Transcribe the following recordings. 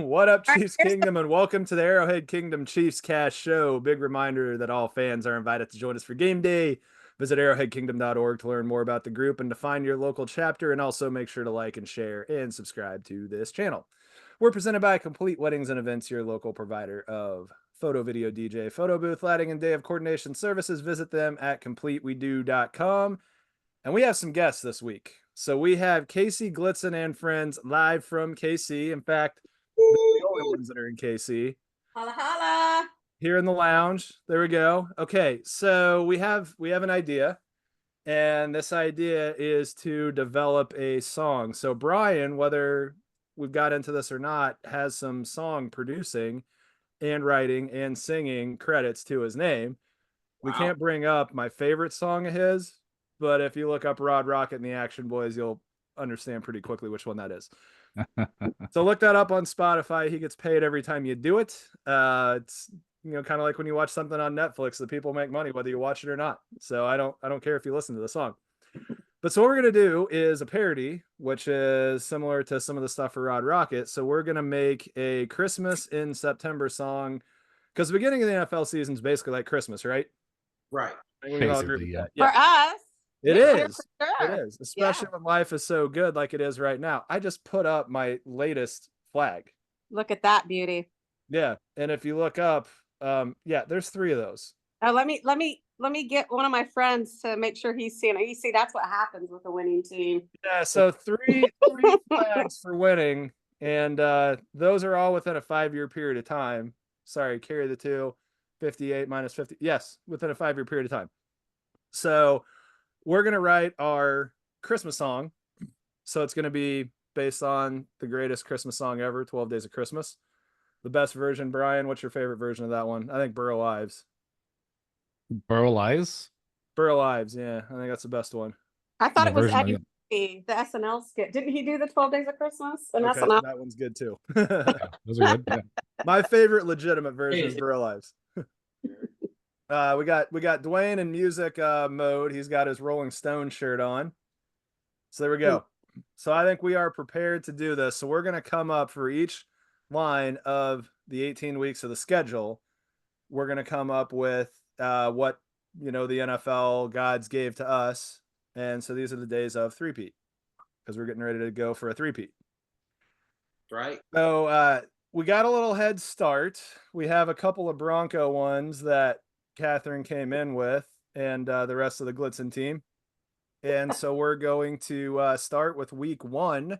What up, Chiefs Kingdom, and welcome to the Arrowhead Kingdom Chiefs Cast Show. Big reminder that all fans are invited to join us for game day. Visit arrowheadkingdom.org to learn more about the group and to find your local chapter, and also make sure to like and share and subscribe to this channel. We're presented by Complete Weddings and Events, your local provider of photo, video, DJ, photo booth, lighting, and day of coordination services. Visit them at completewedo.com. And we have some guests this week. So we have Casey Glitzen and friends live from KC. In fact, they're the only ones that are in KC. Holla holla. Here in the lounge. There we go. Okay, so we have an idea, and this idea is to develop a song. So Brian, whether we've got into this or not, has some song producing and writing and singing credits to his name. Wow. We can't bring up my favorite song of his, but if you look up Rod Rocket and the Action Boys, you'll understand pretty quickly which one that is. So look that up on Spotify. He gets paid every time you do it. It's kind of like when you watch something on Netflix, the people make money whether you watch it or not. So I don't care if you listen to the song. But so what we're gonna do is a parody, which is similar to some of the stuff for Rod Rocket. So we're gonna make a Christmas in September song, because the beginning of the NFL season is basically like Christmas, right? Right. Basically, yeah. For us. It is. Sure. It is, especially when life is so good like it is right now. I just put up my latest flag. Look at that beauty. Yeah, and if you look up, there's 3 of those. Oh, let me get one of my friends to make sure he's seeing it. You see, that's what happens with a winning team. Yeah, so three flags for winning, and those are all within a 5-year period of time. Sorry, carry the 2, 58 minus 50. Yes, within a 5-year period of time. So we're going to write our Christmas song. So it's going to be based on the greatest Christmas song ever, 12 Days of Christmas. The best version, Brian, what's your favorite version of that one? I think Burl Ives. Burl Ives? Burl Ives, yeah. I think that's the best one. I thought it was Eddie, the SNL skit. Didn't he do the 12 Days of Christmas? And okay, SNL? That one's good too. Those are good. Yeah. My favorite legitimate version is Burl Ives. We got Dwayne in music mode. He's got his Rolling Stone shirt on. So there we go. So I think we are prepared to do this. So we're going to come up for each line of the 18 weeks of the schedule. We're going to come up with what, the NFL gods gave to us. And so these are the days of three-peat, because we're getting ready to go for a three-peat. Right. So we got a little head start. We have a couple of Bronco ones that Catherine came in with, and the rest of the Glitzen team. And so we're going to start with week 1.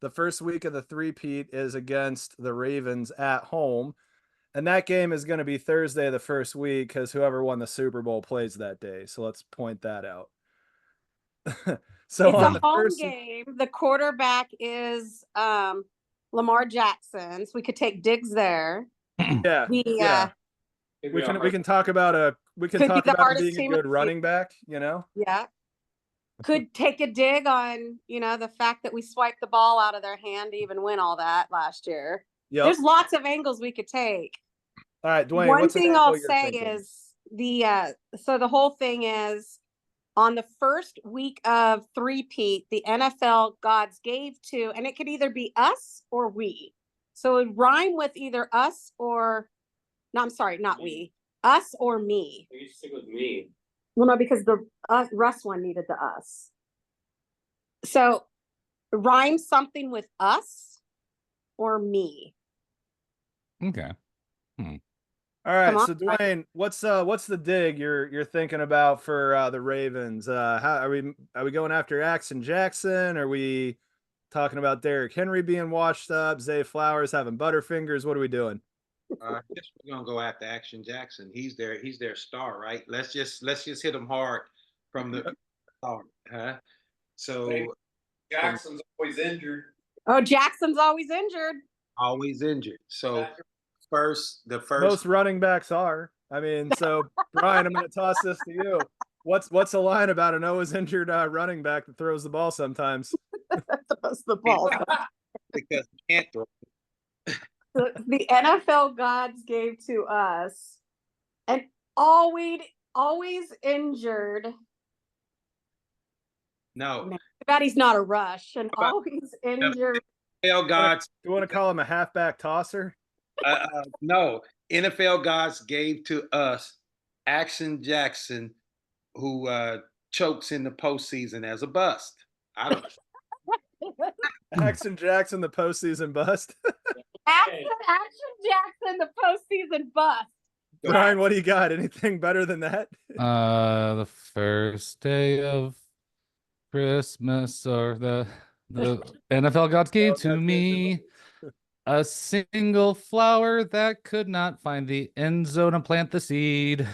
The first week of the three-peat is against the Ravens at home. And that game is going to be Thursday the first week, because whoever won the Super Bowl plays that day. So let's point that out. So it's on a home game. The quarterback is Lamar Jackson. So we could take digs there. Yeah. We can talk about being a good running back, Yeah. Could take a dig on, the fact that we swiped the ball out of their hand to even win all that last year. Yep. There's lots of angles we could take. All right, Dwayne. One thing I'll say is so the whole thing is on the first week of three-peat, the NFL gods gave to, and it could either be us or we. So it would rhyme with either us or, no, I'm sorry, not we, us or me. You stick with me. Well, no, because the Russ one needed the us. So rhyme something with us or me. Okay. All right, so Dwayne, what's the dig you're thinking about for the Ravens? How are we going after Action Jackson? Are we talking about Derrick Henry being washed up? Zay Flowers having butterfingers? What are we doing? I guess we're gonna go after Action Jackson. He's their star, right? Let's just hit him hard from the start, huh? So Jackson's always injured. Oh, Jackson's always injured. Always injured. So the first most running backs are. I mean, so Brian, I'm going to toss this to you. What's a line about an always injured running back that throws the ball sometimes? Throws the ball because he can't throw. The NFL gods gave to us, and always injured. No, that he's not a rush, and always injured. NFL gods. You want to call him a halfback tosser? No, NFL gods gave to us Action Jackson, who chokes in the postseason as a bust. I don't. Action Jackson, the postseason bust. Action Jackson, the postseason bust. Brian, what do you got? Anything better than that? The first day of Christmas, or the NFL gods gave to me a single flower that could not find the end zone and plant the seed.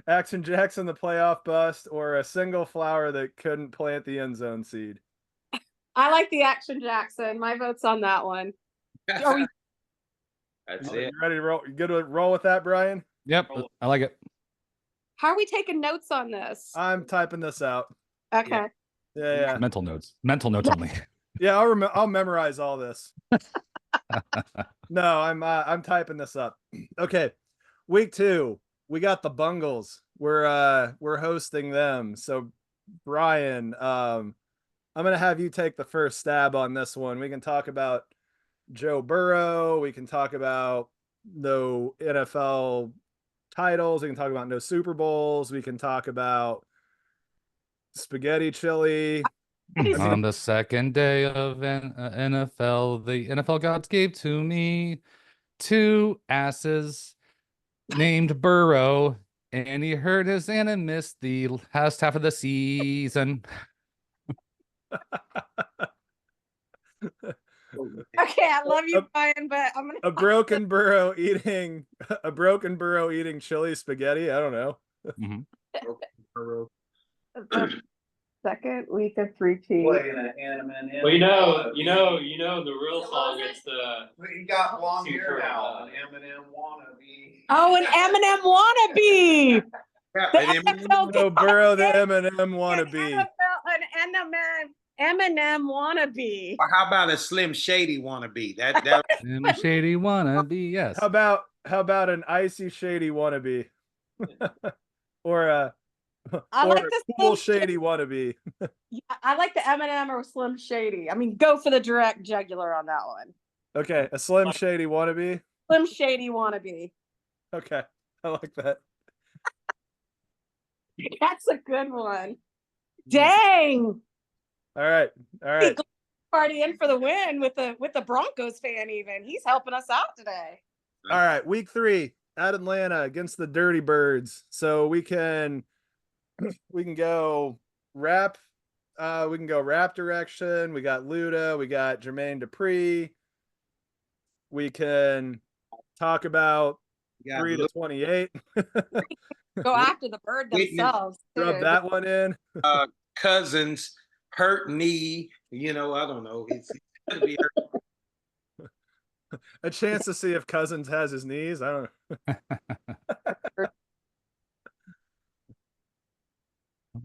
Action Jackson, the playoff bust, or a single flower that couldn't plant the end zone seed? I like the Action Jackson. My vote's on that one. Are we- That's You it. ready to roll? You good to roll with that, Brian? Yep, I like it. How are we taking notes on this? I'm typing this out. Okay. Yeah. Mental notes only. Yeah, I'll memorize all this. No, I'm typing this up. Okay. Week 2, we got the Bungles. We're hosting them. So Brian, I'm gonna have you take the first stab on this one. We can talk about Joe Burrow. We can talk about no NFL titles. We can talk about no Super Bowls. We can talk about spaghetti chili. On the second day of NFL, the NFL gods gave to me 2 asses named Burrow, and he hurt his and missed the last half of the season. Okay, I love you, Brian, but I'm gonna a broken burrow eating chili spaghetti. I don't know. Mhm. second week of 3P. Playing an M&M. Well, you know, the real song is the. He got blonde Super, hair now. An M&M wannabe. Oh, an Eminem wannabe. Yeah, The and then- NFL No, Burrow the Eminem An wannabe. Eminem wannabe. Or how about a Slim Shady wannabe? That Slim Shady wannabe, yes. How about an icy shady wannabe? or a I or like a the cool Slim shady wannabe. Yeah, I like the Eminem or Slim Shady. I mean, go for the direct jugular on that one. Okay, a slim shady wannabe. Slim Shady wannabe. Okay, I like that. That's a good one. Dang. All right. Party in for the win with the Broncos fan. Even he's helping us out today. All right, week 3 at Atlanta against the Dirty Birds. So we can go rap. We can go rap direction. We got Luda. We got Jermaine Dupri. We can talk about 3 to 28. Go after the bird themselves. Rub too. that one in. Cousins hurt knee. I don't know. He's gonna be hurt. A chance to see if Cousins has his knees. I don't know.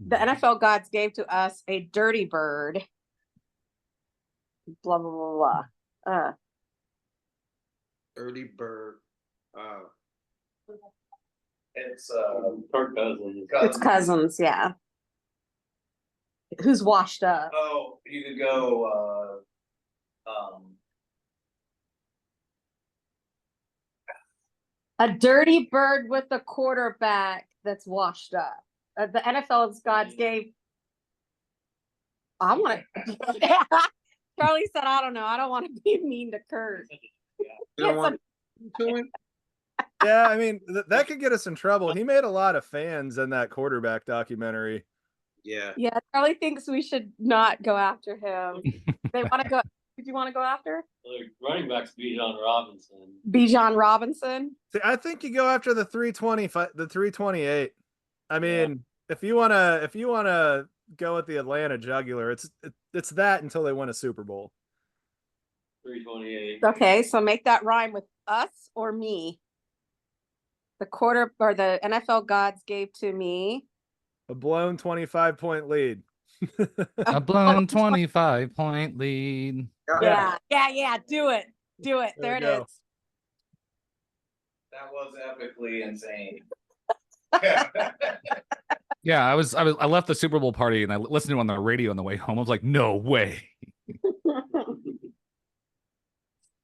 The NFL gods gave to us a dirty bird. Blah blah blah blah. Early bird. It's Kirk Cousins. It's Cousins, yeah. Who's washed up? Oh, you could go. A dirty bird with a quarterback that's washed up. The NFL's gods gave. I want to. Charlie said, "I don't know. I don't want to be mean to Kurt." You don't want to him? Yeah, I mean that could get us in trouble. He made a lot of fans in that quarterback documentary. Yeah. Yeah, Charlie thinks we should not go after him. They want to go. Did you want to go after The running back's Bijan Robinson. Bijan Robinson? See, I think you go after the 325, the 328. I mean, if you wanna go with the Atlanta jugular, it's that until they win a Super Bowl. 328. Okay, so make that rhyme with us or me. The NFL gods gave to me A blown 25-point lead. A blown 25-point lead. Yeah. Do it. There it go. is. That was epically insane. Yeah, I left the Super Bowl party and I listened to it on the radio on the way home. I was like, no way.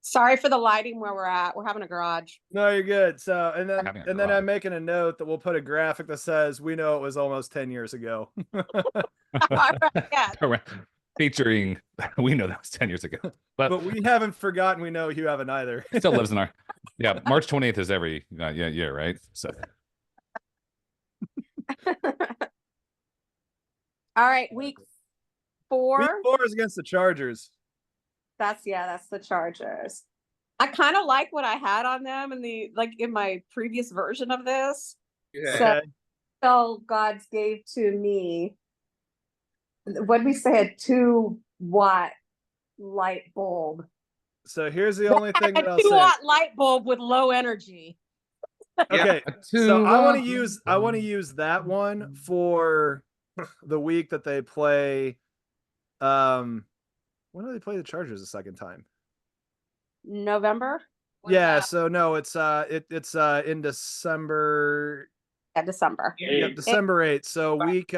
Sorry for the lighting where we're at. We're having a garage. No, you're good. So, Having a and then I'm making a note that we'll put a graphic that says, "We know it was almost 10 years ago." Yeah. Featuring, we know that was 10 years ago, But we haven't forgotten. We know you haven't either. still lives in our, yeah, March 20th is every year, right? So All right, week 4. Week 4 is against the Chargers. That's the Chargers. I kind of like what I had on them in my previous version of this. Yeah. So God's gave to me. What did we say? A 2-watt light bulb. So here's the only thing that A I'll say. 2-watt light bulb with low energy. Okay, A so I want to 2-watt. use that one for the week that they play. When do they play the Chargers the second time? November. Yeah, so no, it's in December. Yeah, December. Yep, December 8th. So week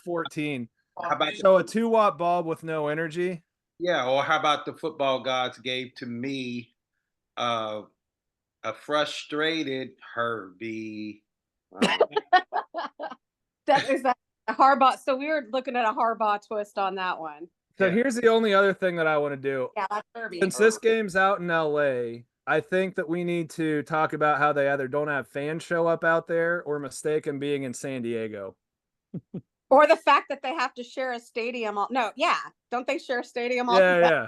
14. How about So a 2-watt bulb with no energy. Yeah, or how about the football gods gave to me a frustrated Herbie. That a Harbaugh. So we were looking at a Harbaugh twist on that one. So Yeah. here's the only other thing that I want to do. Yeah, that's Herbie. Since this game's out in LA, I think that we need to talk about how they either don't have fans show up out there or mistaken being in San Diego. Or the fact that they have to share a stadium. Don't they share a stadium? Yeah.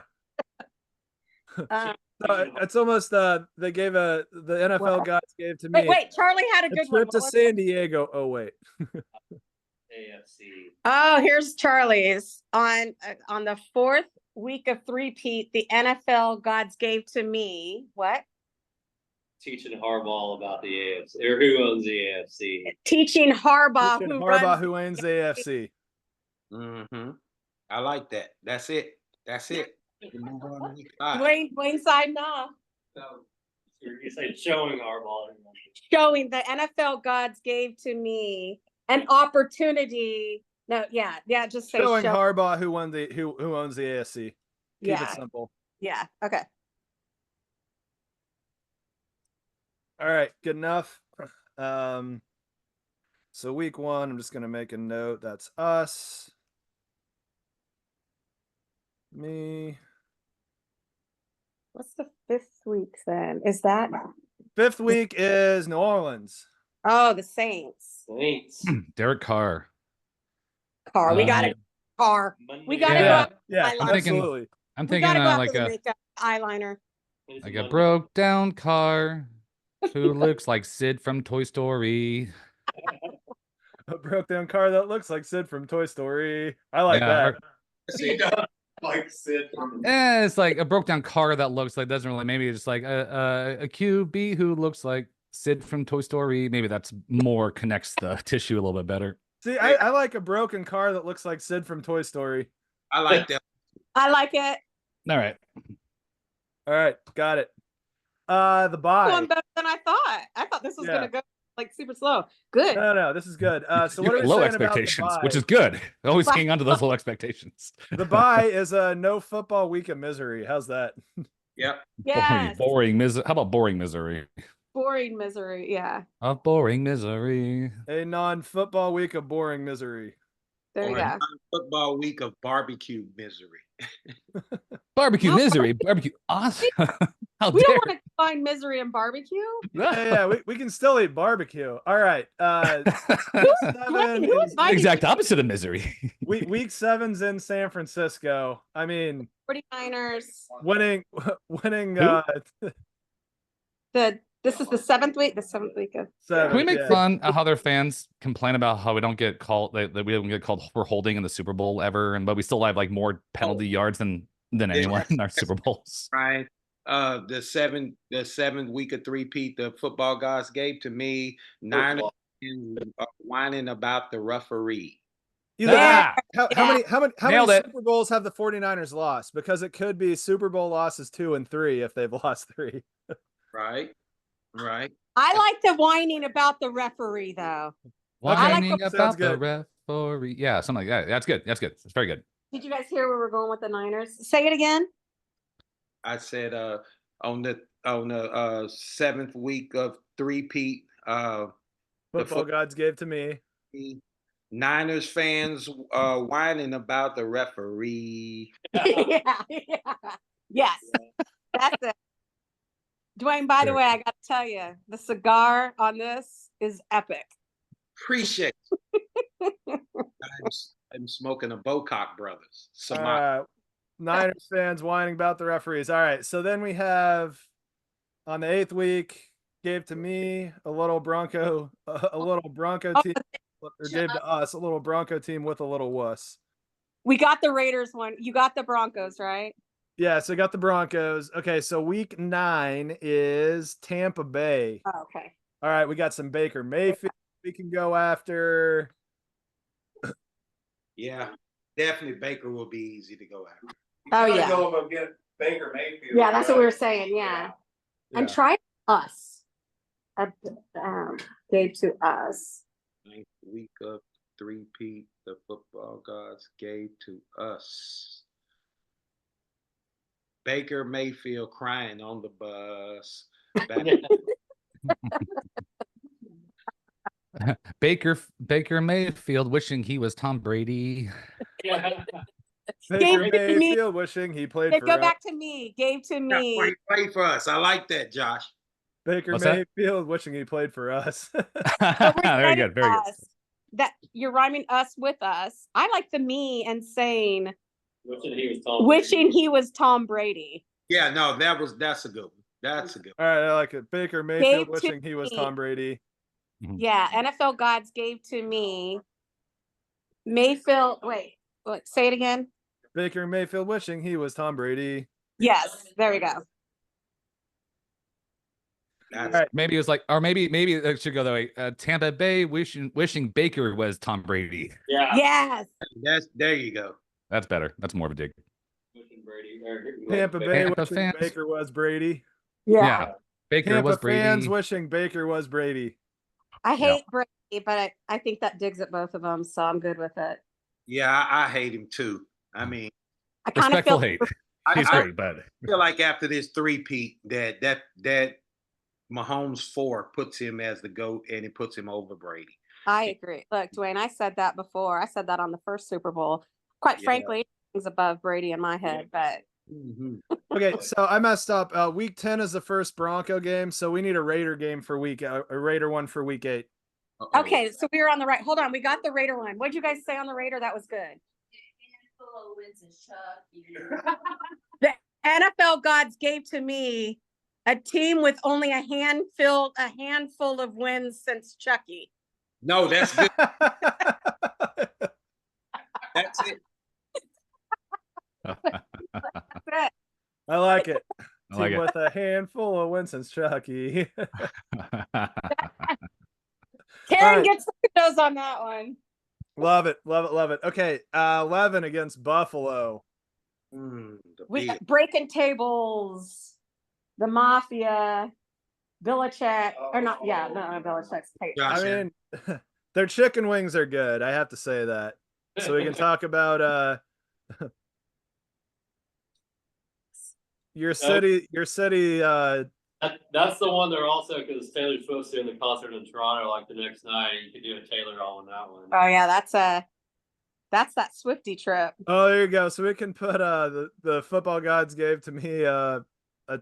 Uh, So it's almost they gave the NFL guys gave to me wait, Charlie had a a good trip one. to San Diego. Oh wait. AFC. Oh, here's Charlie's on the 4th week of 3-peat. The NFL gods gave to me what? Teaching Harbaugh about the AFC or who owns the AFC. Teaching Harbaugh, Who owns the AFC. Mm-hmm. I like that. That's it. Wayne side nah. So you say showing Harbaugh. Showing the NFL gods gave to me an opportunity. No, just say Showing show. Harbaugh who owns the AFC. Keep it simple. Yeah. Okay. All right, good enough. So week 1, I'm just gonna make a note. That's us. Me. What's the 5th week then? Is that 5th week is New Orleans. the Saints? Saints. Derek Carr. Car. We got it. Car. We gotta go out Yeah, eyeliner. absolutely. I'm We thinking gotta go out like with the a makeup eyeliner. like a broke down car who looks like Sid from Toy Story. A broke down car that looks like Sid from Toy Story. I like that. He does like Sid from. Yeah, it's like a broke down car that looks like doesn't really. Maybe it's like a QB who looks like Sid from Toy Story. Maybe that's more connects the tissue a little bit better. See, I like a broken car that looks like Sid from Toy Story. I like that. I like it. All right. All right, got it. The bye. Going better than I thought. I thought this was Yeah. gonna go like super slow. Good. No, this is good. So You what are got we low saying about the expectations, bye? which is good. Always Bye. hang on to those low expectations. The bye is a no football week of misery. How's that? Yep. Yes. Boring misery. How about boring misery? Boring misery. Yeah. Of boring misery. A non-football week of boring misery. There you Or go. a football week of barbecue misery. Barbecue No, misery. Barbecue awesome. How We dare don't want to combine misery and barbecue. Yeah, we can still eat barbecue. All right. Who invited Exact you? opposite of misery. Week 7's in San Francisco. I mean, 49ers. winning. Who? This is the 7th week. The 7th week of. Seven, Can we make yeah. fun of how their fans complain about how we don't get called that we don't get called for holding in the Super Bowl ever, but we still have like more penalty yards than anyone in our Super Bowls. Right. The seventh week of 3-peat, the football gods gave to me. Niners whining about the referee. Either Yeah. that, how many Nailed it. Super Bowls have the 49ers lost? Because it could be Super Bowl losses 2 and 3 if they've lost 3. Right. I like the whining about the referee though. Whining sounds about the good. referee. Yeah, something like that. That's good. That's good. It's very good. Did you guys hear where we're going with the Niners? Say it again. I said on the seventh week of three-peat, the Football gods gave to me. Niners fans whining about the referee. Yeah. Yes, that's it. Dwayne, by the way, I got to tell you, the cigar on this is epic. Appreciate it. I'm smoking a Bocock Brothers. Niners fans whining about the referees. All right. So then we have on the 8th week, gave to me a little Bronco team, or gave to us a little Bronco team with a little wuss. We got the Raiders one. You got the Broncos, right? Yeah, so got the Broncos. Okay, so week 9 is Tampa Bay. Oh, okay. All right, we got some Baker Mayfield we can go after. Yeah, definitely Baker will be easy to go after. Oh, yeah. Go and get Baker Mayfield. Yeah, that's what we were saying. Yeah. And try us. Gave to us. 9th week of three-peat, the football gods gave to us. Baker Mayfield crying on the bus. Baker Mayfield wishing he was Tom Brady. Baker Mayfield wishing he played for us. Go back to me. Gave to me. Yeah, he played for us. I like that, Josh. Baker Mayfield wishing he played for us. Very good. Very good. That you're rhyming us with us. I like the me and saying wishing he was Tom Brady. Yeah, no, that's a good one. That's a good one. All right, I like it. Baker Mayfield wishing he was Tom Brady. Yeah, NFL gods gave to me. Mayfield, wait, say it again. Baker Mayfield wishing he was Tom Brady. Yes, there we go. Right. Maybe it was like, or maybe it should go that way. Tampa Bay wishing Baker was Tom Brady. Yeah. Yes. There you go. That's better. That's more of a dig. Tampa Bay Tampa wishing fans. Baker was Brady. Yeah. Baker Tampa was Brady. fans wishing Baker was Brady. I hate Brady, but I think that digs at both of them, so I'm good with it. Yeah, I hate him too. I mean, I kind of feel hate. He's great, but I feel like after this three-peat, that Mahomes 4 puts him as the GOAT and it puts him over Brady. I agree. Look, Dwayne, I said that before. I said that on the first Super Bowl. Quite frankly, things above Brady in my head, but. Okay, so I messed up. Week 10 is the first Bronco game, so we need a Raider game for a Raider one for week 8. Okay, so we were on the right. Hold on, we got the Raider one. What'd you guys say on the Raider? That was good. The NFL gods gave to me a team with only a handful of wins since Chucky. No, that's good. That's it. I like it. I like Team it. with a handful of wins since Chucky. Karen gets the kudos on that one. Love it. Okay, 11 against Buffalo. We got breaking tables, the Mafia, Belichick, or not? Yeah, no, Belichick's tape. Josh, I mean, their chicken wings are good. I have to say that. So we can talk about your city. That's the one they're also, because Taylor Swift's doing the concert in Toronto like the next night. You could do a Taylor all on that one. Oh yeah, that's that Swifty trip. Oh, there you go. So we can put the football gods gave to me a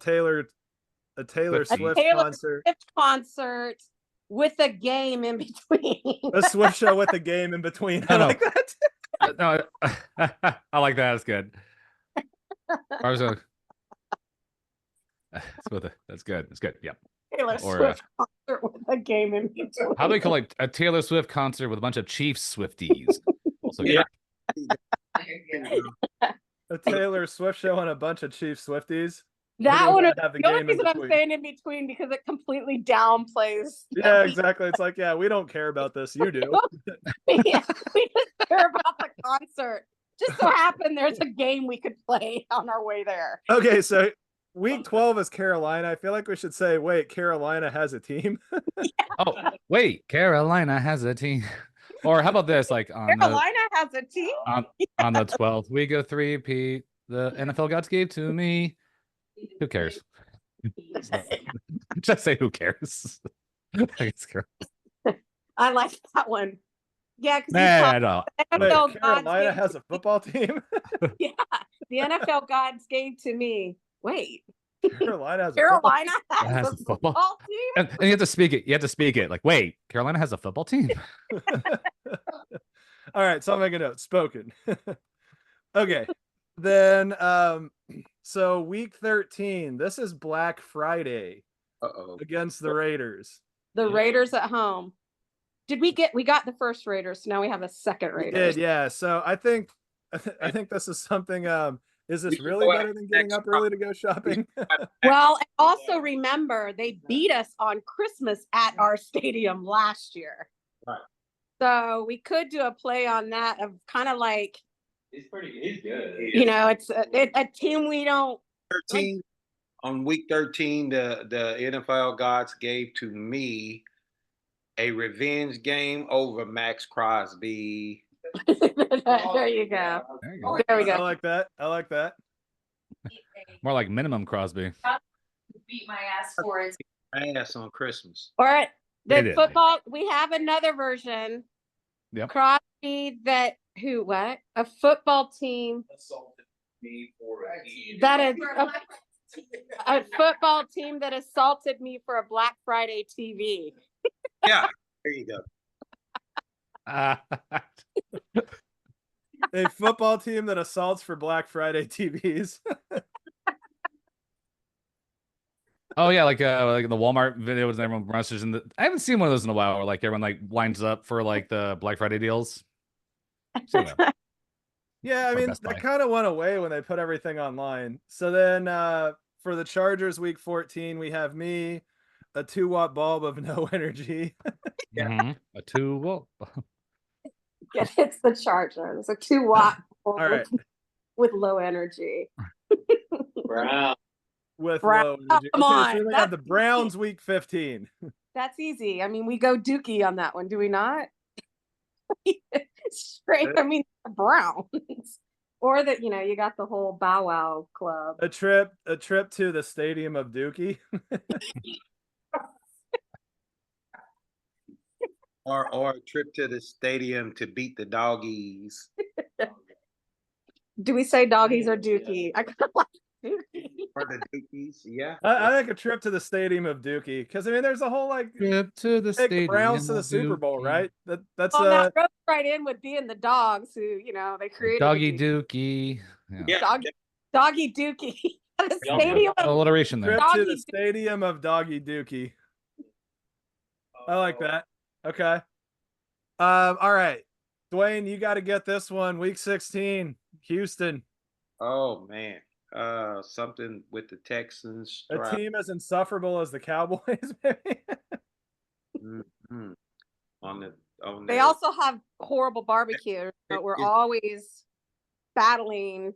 Taylor Swift concert with a game in between. A Swift show with a game in between. I like that. No, I like that. That's good. I was that's good. That's good. Yep. Taylor Swift concert with a game in between. How do they call like a Taylor Swift concert with a bunch of Chiefs Swifties? Also good. A Taylor Swift show and a bunch of Chief Swifties. That one, the only reason I'm saying in between because it completely downplays. Yeah, exactly. It's like, yeah, we don't care about this. You do. Yeah, we just care about the concert. Just so happened there's a game we could play on our way there. Okay, so week 12 is Carolina. I feel like we should say, wait, Carolina has a team. Oh, wait, Carolina has a team. Or how about this? Like Carolina has a team. On the 12th week of 3P, the NFL gods gave to me. Who cares? Just say who cares. I guess I like that one. Yeah, because nah, no. Wait, Carolina has a football team. Yeah, the NFL gods gave to me. Wait, Carolina has a Carolina has has a a football? football team. And you have to speak it. You have to speak it. Like, wait, Carolina has a football team. All right, so I'll make a note. Spoken. Okay. Then so week 13, this is Black Friday against the Raiders. The Raiders at home. We got the first Raiders, so now we have a second We Raiders. did, yeah. So I think this is something is this really better than getting up early to go shopping? Well, and also remember they beat us on Christmas at our stadium last year. Right. So we could do a play on that of kind of like, He's good. you know, it's a team we don't 13 on week 13, the NFL gods gave to me a revenge game over Max Crosby. There you go. There you go. There we I go. like that. I like that. More like minimum Crosby. Beat my ass for it. Ass on Christmas. All right. They The did. football, we have another version. Yep. Crosby a football team Assaulted me for a that is a football team that assaulted me for a Black Friday TV. Yeah, there you go. A football team that assaults for Black Friday TVs. Oh yeah, like the Walmart videos and everyone rushes in. I haven't seen one of those in a while, where like everyone like lines up for like the Black Friday deals. So, Yeah, I Or mean, Best Buy. that kind of went away when they put everything online. So then for the Chargers week 14, we have me, a 2-watt bulb of no energy. mhm. A 2 well, It's the Chargers, a 2-watt All right. with low energy. Brown. With Brown- low energy. come Okay, on, so we have the that's Browns week 15. That's easy. I mean, we go Dookie on that one, do we not? Straight, I mean, the Browns. Or that, you got the whole Bow Wow club. A trip to the stadium of Dookie. Or a trip to the stadium to beat the doggies. Do we say doggies or Dookie? I kind of like Dookie. Or the Dookies, yeah. I think a trip to the stadium of Dookie, because I mean, there's a whole like trip to the take the stadium. Browns to the of Super Bowl, Dookie. right? That's Well, that goes right in with being the dogs who, they created Doggy the Dookie. Yeah. Doggy Dookie. The Yeah. stadium of Alliteration there. trip to the Doggy Dookie. stadium of Doggy Dookie. I like that. Okay. All right. Dwayne, you got to get this one. Week 16, Houston. Oh man. Something with the Texans. A team as insufferable as the Cowboys, maybe. Mhm. On They the also have horrible barbecue, but we're always battling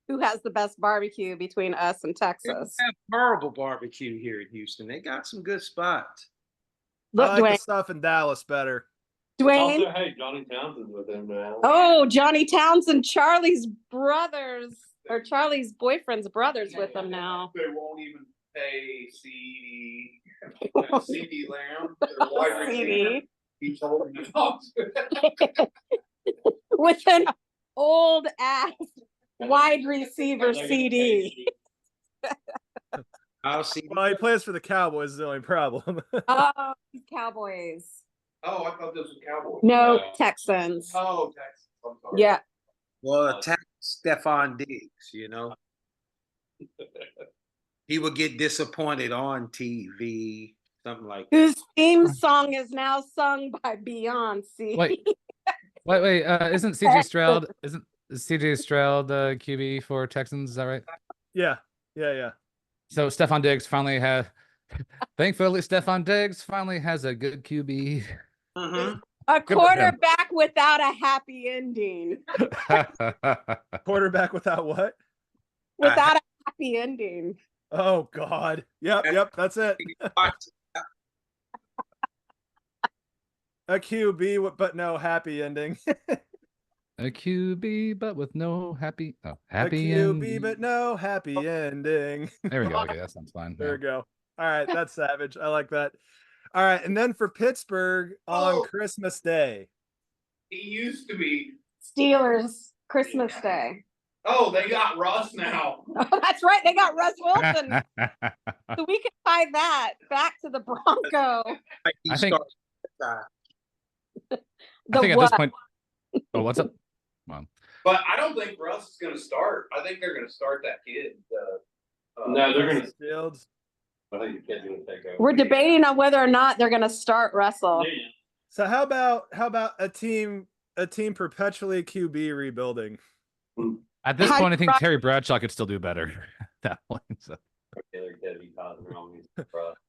who has the best barbecue between us and They Texas. have horrible barbecue here in Houston. They got some good spots. Look, I like Dwayne. the stuff in Dallas better. Dwayne. Also, hey, Johnny Townsend's with him now. Oh, Johnny Townsend, Charlie's brothers or Charlie's boyfriend's brothers with him now. They won't even pay CD Lamb, their wide receiver. CD. He's holding the dogs. With an old ass wide receiver CD. I'll see. Well, he plays for the Cowboys is the only problem. Oh, Cowboys. Oh, I thought this was Cowboys. No, No. Texans. Oh, Texas. I'm sorry. Yeah. Well, attack Stephon Diggs, He would get disappointed on TV, something like that. Whose theme song is now sung by Beyonce. Wait. Isn't CJ Stroud? Is CJ Stroud the QB for Texans? Is that right? Yeah. So Stephon Diggs finally had. Thankfully, Stephon Diggs finally has a good QB. Mhm. A for him. quarterback without a happy ending. Quarterback without what? Without a happy ending. Oh God. Yep, that's it. A QB, but no happy ending. A QB, but with no happy. Oh, A happy QB, ending. but no happy ending. There we go. Okay, that sounds fine. There Yeah. we go. All right, that's savage. I like that. All right, and then for Pittsburgh on Christmas Day. He used to be. Steelers Christmas Day. Oh, they got Russ now. Oh, that's right. They got Russ Wilson. So we can tie that back to the Bronco. I think The at this point. Oh, what's up? Well, But I don't think Russ is going to start. I think they're going to start that kid. No, they're gonna. Fields. I think the kid's gonna take over. We're debating on whether or not they're going to start Russell. Yeah. So how about a team perpetually QB rebuilding? at this point, I think Terry Bradshaw could still do better. That point. So.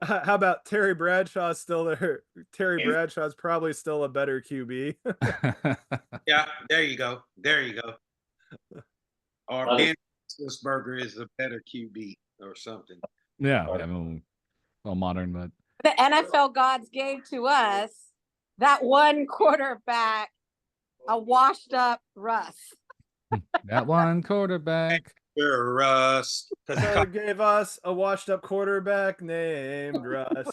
How about Terry Bradshaw still there? Terry Bradshaw's probably still a better QB. Yeah, there you go. Or Ben Roethlisberger is a better QB or something. Yeah, I mean, well, modern, but The NFL gods gave to us that one quarterback, a washed up Russ. that one quarterback. Sure, Russ. So it gave us a washed up quarterback named Russ.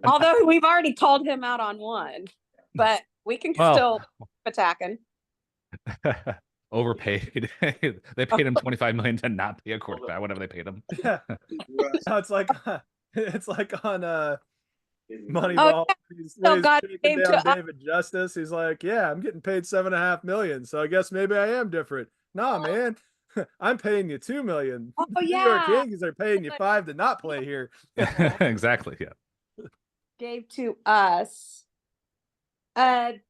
Although we've already called him out on one, but we can still keep attacking. Overpaid. They paid him $25 million to not pay a quarterback, whatever they paid him. Yeah. No, it's like on Moneyball. He's shaking down David Justice. He's like, yeah, I'm getting paid $7.5 million, so I guess maybe I am different. Nah, man, I'm paying you $2 million. Oh New yeah, York Yankees are paying you $5 million to not play here. Exactly. Yeah. gave to us a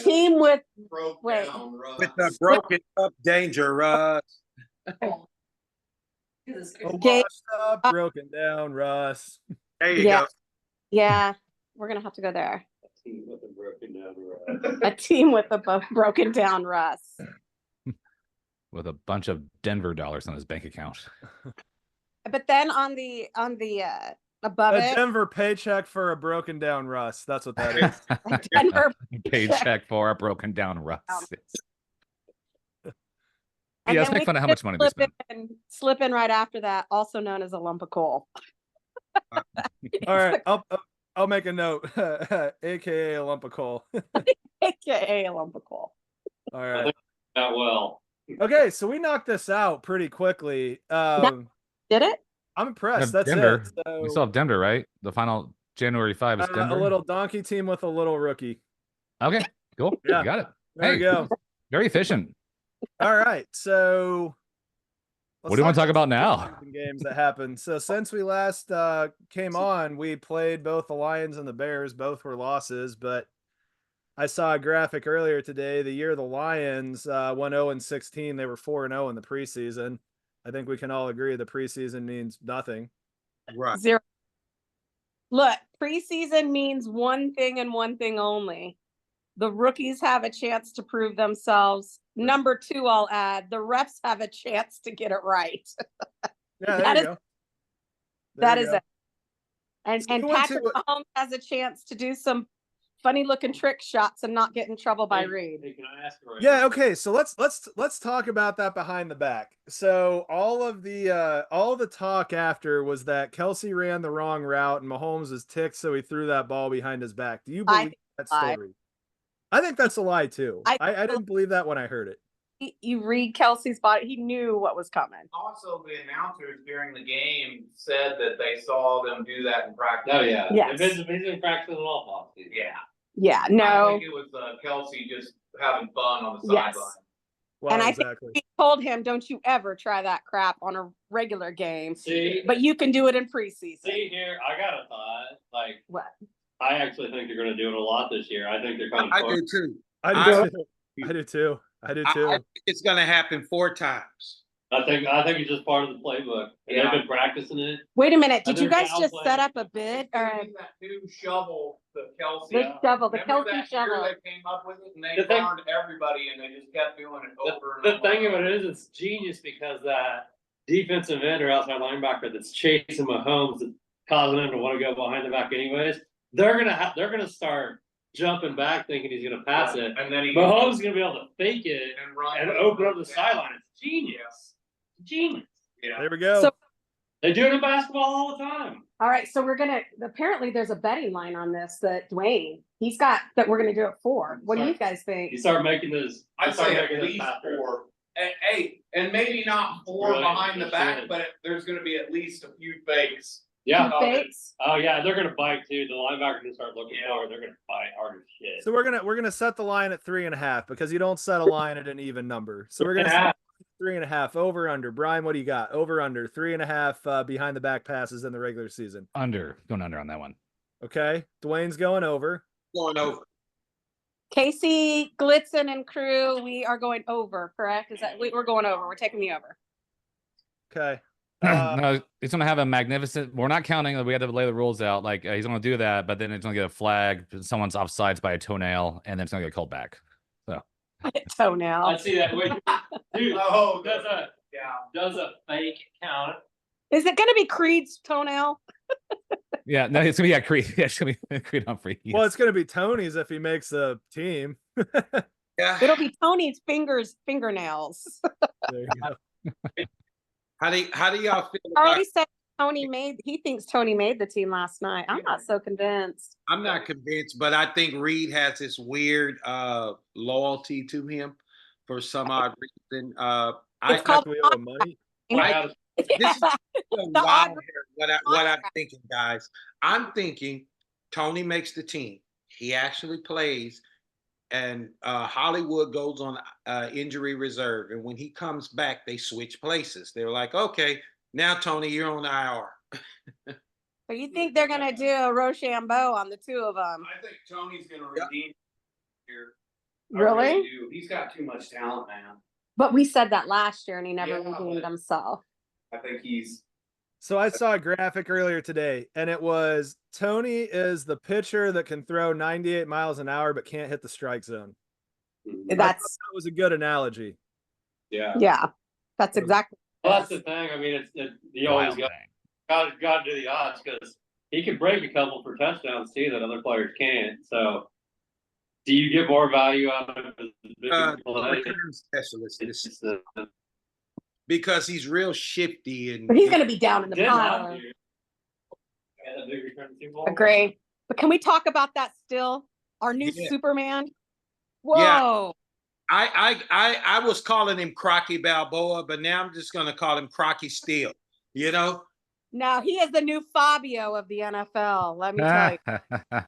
team with Wait. With the broken up danger, Russ. A washed up, broken down Russ. There you Yeah. go. Yeah, we're gonna have to go there. A team with a broken down Russ. A team with a broken down Russ. With a bunch of Denver dollars on his bank account. But then on the above A it, Denver paycheck for a broken down Russ. That's what that is. Denver Paycheck for a broken down Russ. and Yeah, let's then make we fun of how could much money they spent. slip in right after that, also known as a lump of coal. All right, I'll make a note, aka a lump of coal. AKA a lump of coal. All right. That well. Okay, so we knocked this out pretty quickly. Did it? I'm impressed. That's Denver. it. So, We still have Denver, right? The final January 5 is Denver. a little donkey team with a little rookie. Okay, cool. Yeah. You got it. There Hey, we go. very efficient. All right, so What do you want to talk about now? Games that happened. So since we last came on, we played both the Lions and the Bears. Both were losses, but I saw a graphic earlier today. The year the Lions went 0-16, they were 4-0 in the preseason. I think we can all agree the preseason means nothing. Right. Zero. Look, preseason means one thing and one thing only. The rookies have a chance to prove themselves. Number two, I'll add, the refs have a chance to get it right. Yeah, there you go. That is it. And So we went Patrick Mahomes has a chance to do some funny looking trick shots and not get in trouble by Reid. Hey, can I ask a Yeah, okay. So let's talk about that behind the back. So all the talk after was that Kelsey ran the wrong route and Mahomes was ticked, so he threw that ball behind his back. Do you believe that story? I think that's a lie too. I didn't believe that when I heard it. You read Kelsey's body, he knew what was coming. Also, the announcers during the game said that they saw them do that in practice. Oh yeah. Yes. He's been practicing all offseason. Yeah. Yeah, I no. think it was Kelsey just having fun on the Yes. sideline. Well, And I exactly. think he told him, don't you ever try that crap on a regular game. See, But you can do it in preseason. see here, I got a thought. Like, What? I actually think they're going to do it a lot this year. I think they're kind of. I do too. I do too. I do too. I think it's going to happen 4 times. I think it's just part of the playbook. And Yeah. they've been practicing it. Wait a minute. Did And you they're guys just downplaying set up it. a bid They're or using that new shovel, the Kelsey. the shovel, the Remember Kelsey that year shovel? They came up with it and they The thing- burned everybody and they just kept doing it over and The over. thing of it is, it's genius because that defensive end or outside linebacker that's chasing Mahomes, that's causing him to want to go behind the back anyways. They're gonna start jumping back, thinking he's gonna pass it. And then he Mahomes is gonna be able to fake it and run and over open up the it. sideline. It's genius. Genius. Yeah. There we go. So, They do it in basketball all the time. all right. So we're gonna. Apparently, there's a betting line on this that Dwayne he's got that we're gonna do it for. What do you guys think? You start making this. I'd say at least 4. And maybe not 4 Really? behind the back, Should. but there's gonna be at least a few fakes. Yeah. Two fakes? Oh yeah, they're gonna bite too. The linebacker can start looking Yeah. forward. They're gonna fight hard as shit. So we're gonna set the line at 3.5 because you don't set a line at an even number. So we're gonna Yeah. set 3.5 over under. Brian, what do you got? Over under 3.5 behind the back passes in the regular season. Going under on that one. Okay, Dwayne's going over. Going over. Casey, Blitzen, and crew, we are going over. Correct? Is that we're going over? We're taking the over. Okay. No, he's gonna have a magnificent. We're not counting that we had to lay the rules out. Like he's gonna do that, but then it's gonna get a flag. Someone's offsides by a toenail, and then it's gonna get called back. Toenail. I see that. Wait, dude. Oh, Does a fake count? Is it gonna be Creed's toenail? Yeah, no, it's gonna be Creed. Yeah, it's gonna be Creed Humphrey. Yes. Well, it's gonna be Tony's if he makes the team. Yeah. It'll be Tony's fingernails. There you go. How do y'all feel Already about? said he thinks Tony made the team last night. I'm not so convinced. I'm not convinced, but I think Reed has this weird loyalty to him for some odd reason. I It's called we owe him money. I- this is Yeah. so The wild odd- here, what I'm thinking, guys. I'm thinking Tony makes the team. He actually plays, and Hollywood goes on injury reserve. And when he comes back, they switch places. They're like, okay, now Tony, you're on IR. So you think they're gonna do a Rochambeau on the two of them? I think Tony's gonna redeem here. I Really? do. He's got too much talent, man. But we said that last year and he never Yeah, redeemed but- himself. I think he's So I saw a graphic earlier today, and it was Tony is the pitcher that can throw 98 miles an hour but can't hit the strike zone. I That's thought that was a good analogy. yeah. yeah. That's exactly. Well, that's the thing. I mean, you always Wild got thing. to do the odds because he can break a couple for touchdowns too that other players can't. So, do you get more value out of his bigger play? Return specialist, It's the because he's real shifty and But he's gonna be down in the did pile. last year. Yeah, that big return to Super Bowl. Agree. But can we talk about that still? Our new Yeah. Superman? Whoa. Yeah. I was calling him Crocky Balboa, but now I'm just gonna call him Crocky Steele. You know? Now he is the new Fabio of the NFL. Let me tell you.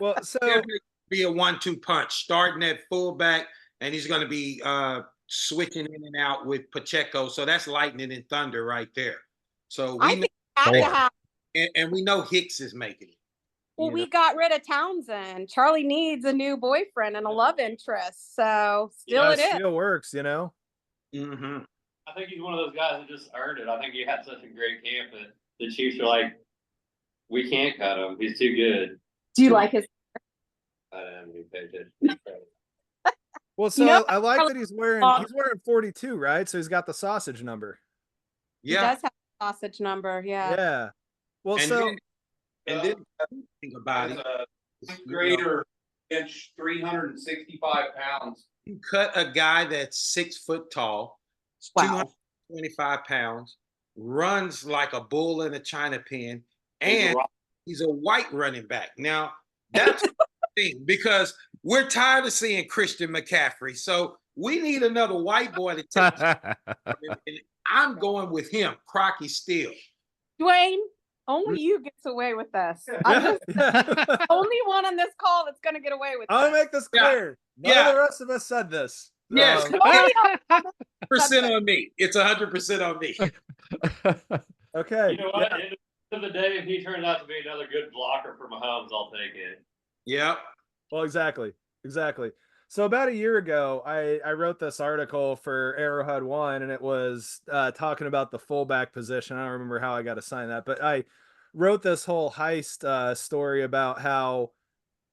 Well, so He'll be a 1-2 punch, starting at fullback, and he's gonna be switching in and out with Pacheco. So that's lightning and thunder right there. So I we think we have to Boy. have. and we know Hicks is making it. Well, you we know? got rid of Townsend. Charlie needs a new boyfriend and a love interest. So still that it is. still works, you know. Mhm. I think he's one of those guys that just earned it. I think he had such a great camp that the Chiefs are like, we can't cut him. He's too good. Do you like his? I don't even pay attention. Well, so know, I like that he's wearing 42, right? So he's got the sausage number. He Yeah. does have a sausage number. Yeah. Yeah. Well, And so then, think about As it. a fifth grader, bench 365 pounds. You cut a guy that's 6 foot tall, Wow. 225 pounds, runs like a bull in a china pen, He's a and rock. he's a white running back. Now, that's the thing because we're tired of seeing Christian McCaffrey. So we need another white boy to take. And I'm going with him, Crocky Steele. Dwayne, only you gets away with this. I'm the only one on this call that's going to get away with I'll this. make this clear. None Yeah. of the rest of us said this. Yes. Um, 100% on me. It's 100% on me. okay. You know what? At the end of the day, if he turns out to be another good blocker for Mahomes, I'll take it. Yep. Well, exactly. So about a year ago, I wrote this article for Arrowhead One, and it was talking about the fullback position. I don't remember how I got assigned that, but I wrote this whole heist story about how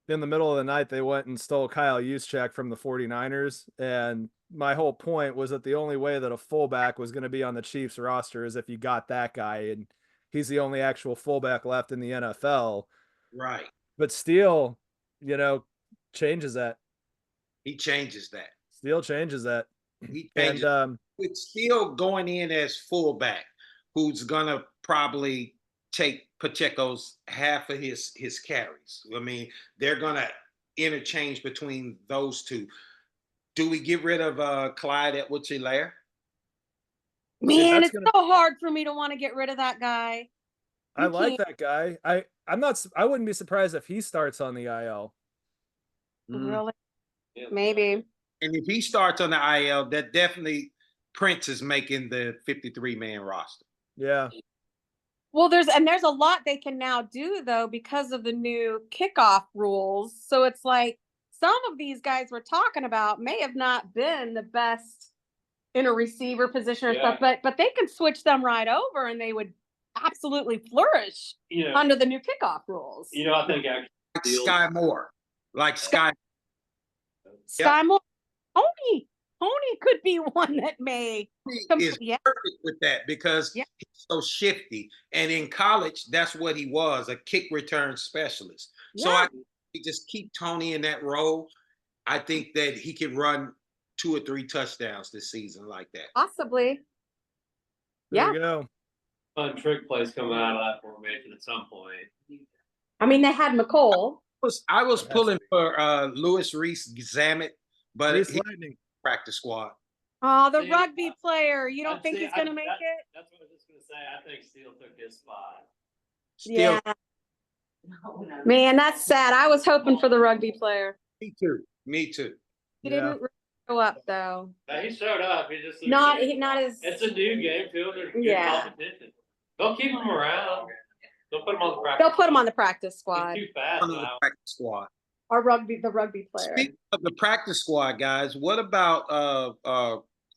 in the middle of the night they went and stole Kyle Juszczyk from the 49ers. And my whole point was that the only way that a fullback was going to be on the Chiefs roster is if you got that guy, and he's the only actual fullback left in the NFL. Right. But Steele, changes that. He changes that. Steele changes that. He changes. And It's still going in as fullback, who's gonna probably take Pacheco's half of his carries. I mean, they're gonna interchange between those two. Do we get rid of Clyde Edwards-Helaire? Man, that's it's gonna- so hard for me to want to get rid of that guy. I You like can't- that guy. I wouldn't be surprised if he starts on the IL. Really? Maybe. And if he starts on the IL, that definitely Prince is making the 53-man roster. Yeah. Well, there's a lot they can now do though because of the new kickoff rules. So it's like some of these guys we're talking about may have not been the best in a receiver position or stuff, but they can switch them right over and they would absolutely flourish under the new kickoff rules. I think actually Like Sky Moore. Like Sky. Sky Moore, Tony could be one that may. Is perfect with that because he's so shifty. And in college, that's what he was, a kick return specialist. So I just keep Tony in that role. I think that he can run 2 or 3 touchdowns this season like that. Possibly. There you go. fun trick plays coming out of that formation at some point. I mean, they had McCole. I was pulling for Louis Reese-Zammit, but Reese he Lightning. practice squad. Oh, the See, rugby player. You don't I'd think say he's going to make it? That's what I was just going to say. I think Steele took his spot. Still, Yeah. Man, that's sad. I was hoping for the rugby player. me too. Me too. He Yeah. didn't really show up though. Now, he showed up. He just Not as. It's a new game field. There's good Yeah. competition. They'll keep him around. They'll put him on the practice. They'll put him on the practice squad. He's too fast Under the now. practice squad. Or the rugby player. Speaking of the practice squad, guys, what about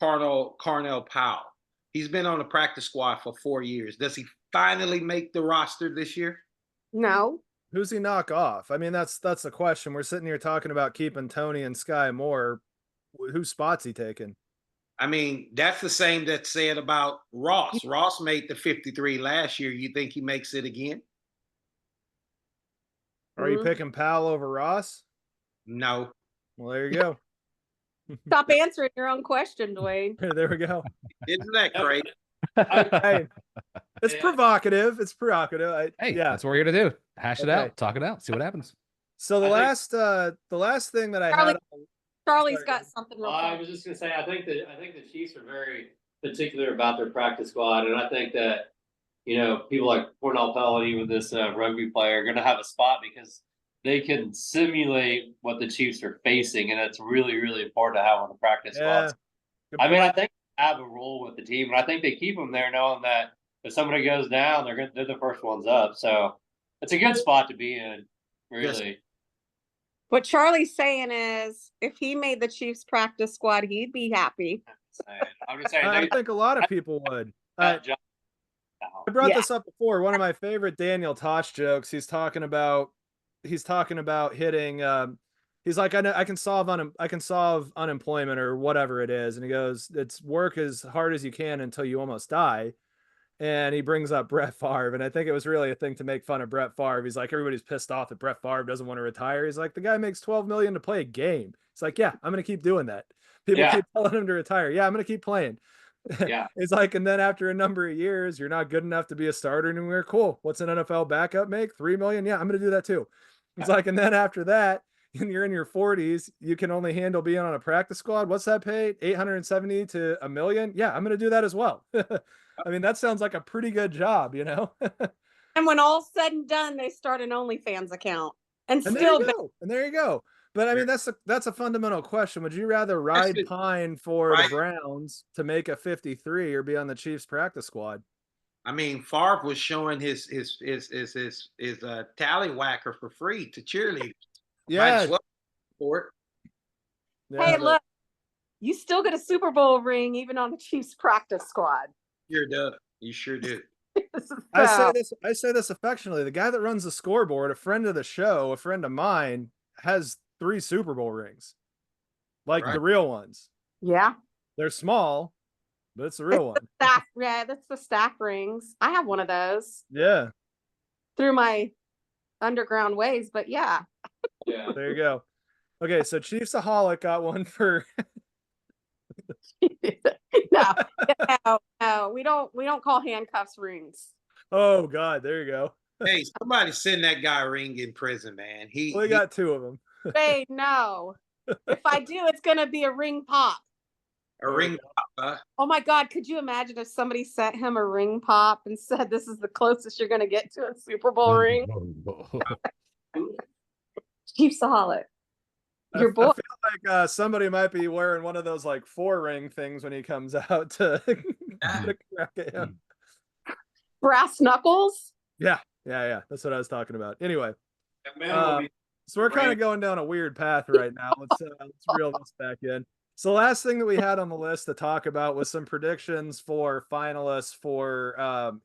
Carnell Powell? He's been on the practice squad for 4 years. Does he finally make the roster this year? No. Who's he knock off? I mean, that's the question. We're sitting here talking about keeping Tony and Sky Moore. Whose spot's he taking? I mean, that's the same that's said about Ross. Ross made the 53 last year. You think he makes it again? Are you picking Powell over Ross? No. Well, there you go. Stop answering your own question, Dwayne. There we go. Isn't that crazy? Hey, it's Yeah. provocative. It's provocative. Hey, yeah. that's what we're gonna do. Hash it Okay. out, talk it out, see what happens. So the I think- last thing that I Charlie- had. Charlie's Sorry. got something real I quick. was just gonna say, I think the Chiefs are very particular about their practice squad, and I think that people like Cornell Pell and even this rugby player are gonna have a spot because they can simulate what the Chiefs are facing, and it's really, really important to have on the practice Yeah. squad. Good I mean, point. I think they have a role with the team, and I think they keep them there knowing that if somebody goes down, they're the first ones up. So it's a good spot to be in, really. What Charlie's saying is, if he made the Chiefs practice squad, he'd be happy. I'm just saying. I they- think a lot of people would. that job now. I brought Yeah. this up before. One of my favorite Daniel Tosh jokes. He's talking about hitting. He's like, I know I can solve unemployment or whatever it is, and he goes, "It's work as hard as you can until you almost die." And he brings up Brett Favre, and I think it was really a thing to make fun of Brett Favre. He's like, everybody's pissed off that Brett Favre doesn't want to retire. He's like, the guy makes $12 million to play a game. It's like, yeah, I'm gonna keep doing that. People Yeah. keep telling him to retire. Yeah, I'm gonna keep playing. Yeah. It's like, and then after a number of years, you're not good enough to be a starter anywhere. Cool. What's an NFL backup make? $3 million. Yeah, I'm going to do that too. It's like, and then after that, and you're in your 40s, you can only handle being on a practice squad. What's that pay? 870 to $1 million. Yeah, I'm going to do that as well. I mean, that sounds like a pretty good job, And when all's said and done, they start an OnlyFans account. And And still, there you go. And there you go. But I mean, that's a fundamental question. Would you rather ride Actually, Pine for right. the Browns to make a 53 or be on the Chiefs practice squad? I mean, Favre was showing his tallywhacker for free to cheerleaders. Might Yeah. as well for it. Hey, look, you still get a Super Bowl ring even on the Chiefs practice squad. Sure do. You sure do. I say this affectionately. The guy that runs the scoreboard, a friend of the show, a friend of mine, has 3 Super Bowl rings. Like Right. the real ones. Yeah. They're small, but it's the real one. Yeah, that's the staff rings. I have one of those. Yeah. Through my underground ways, but yeah. Yeah. There you go. Okay, so Chiefsaholic got one for No, we don't call handcuffs rings. Oh God, there you go. Hey, somebody send that guy a ring in prison, man. He got 2 of them. Hey, no. If I do, it's gonna be a ring pop. A ring pop, Oh my God, could you imagine if somebody sent him a ring pop and said this is the closest you're gonna get to a Super Bowl ring? Chiefsaholic. Your boy. I feel like somebody might be wearing one of those like 4-ring things when he comes out to crack at him. Brass knuckles? Yeah. That's what I was talking about. Anyway, So so we're kind of going down a weird path right now. Let's reel this back in. So the last thing that we had on the list to talk about was some predictions for finalists for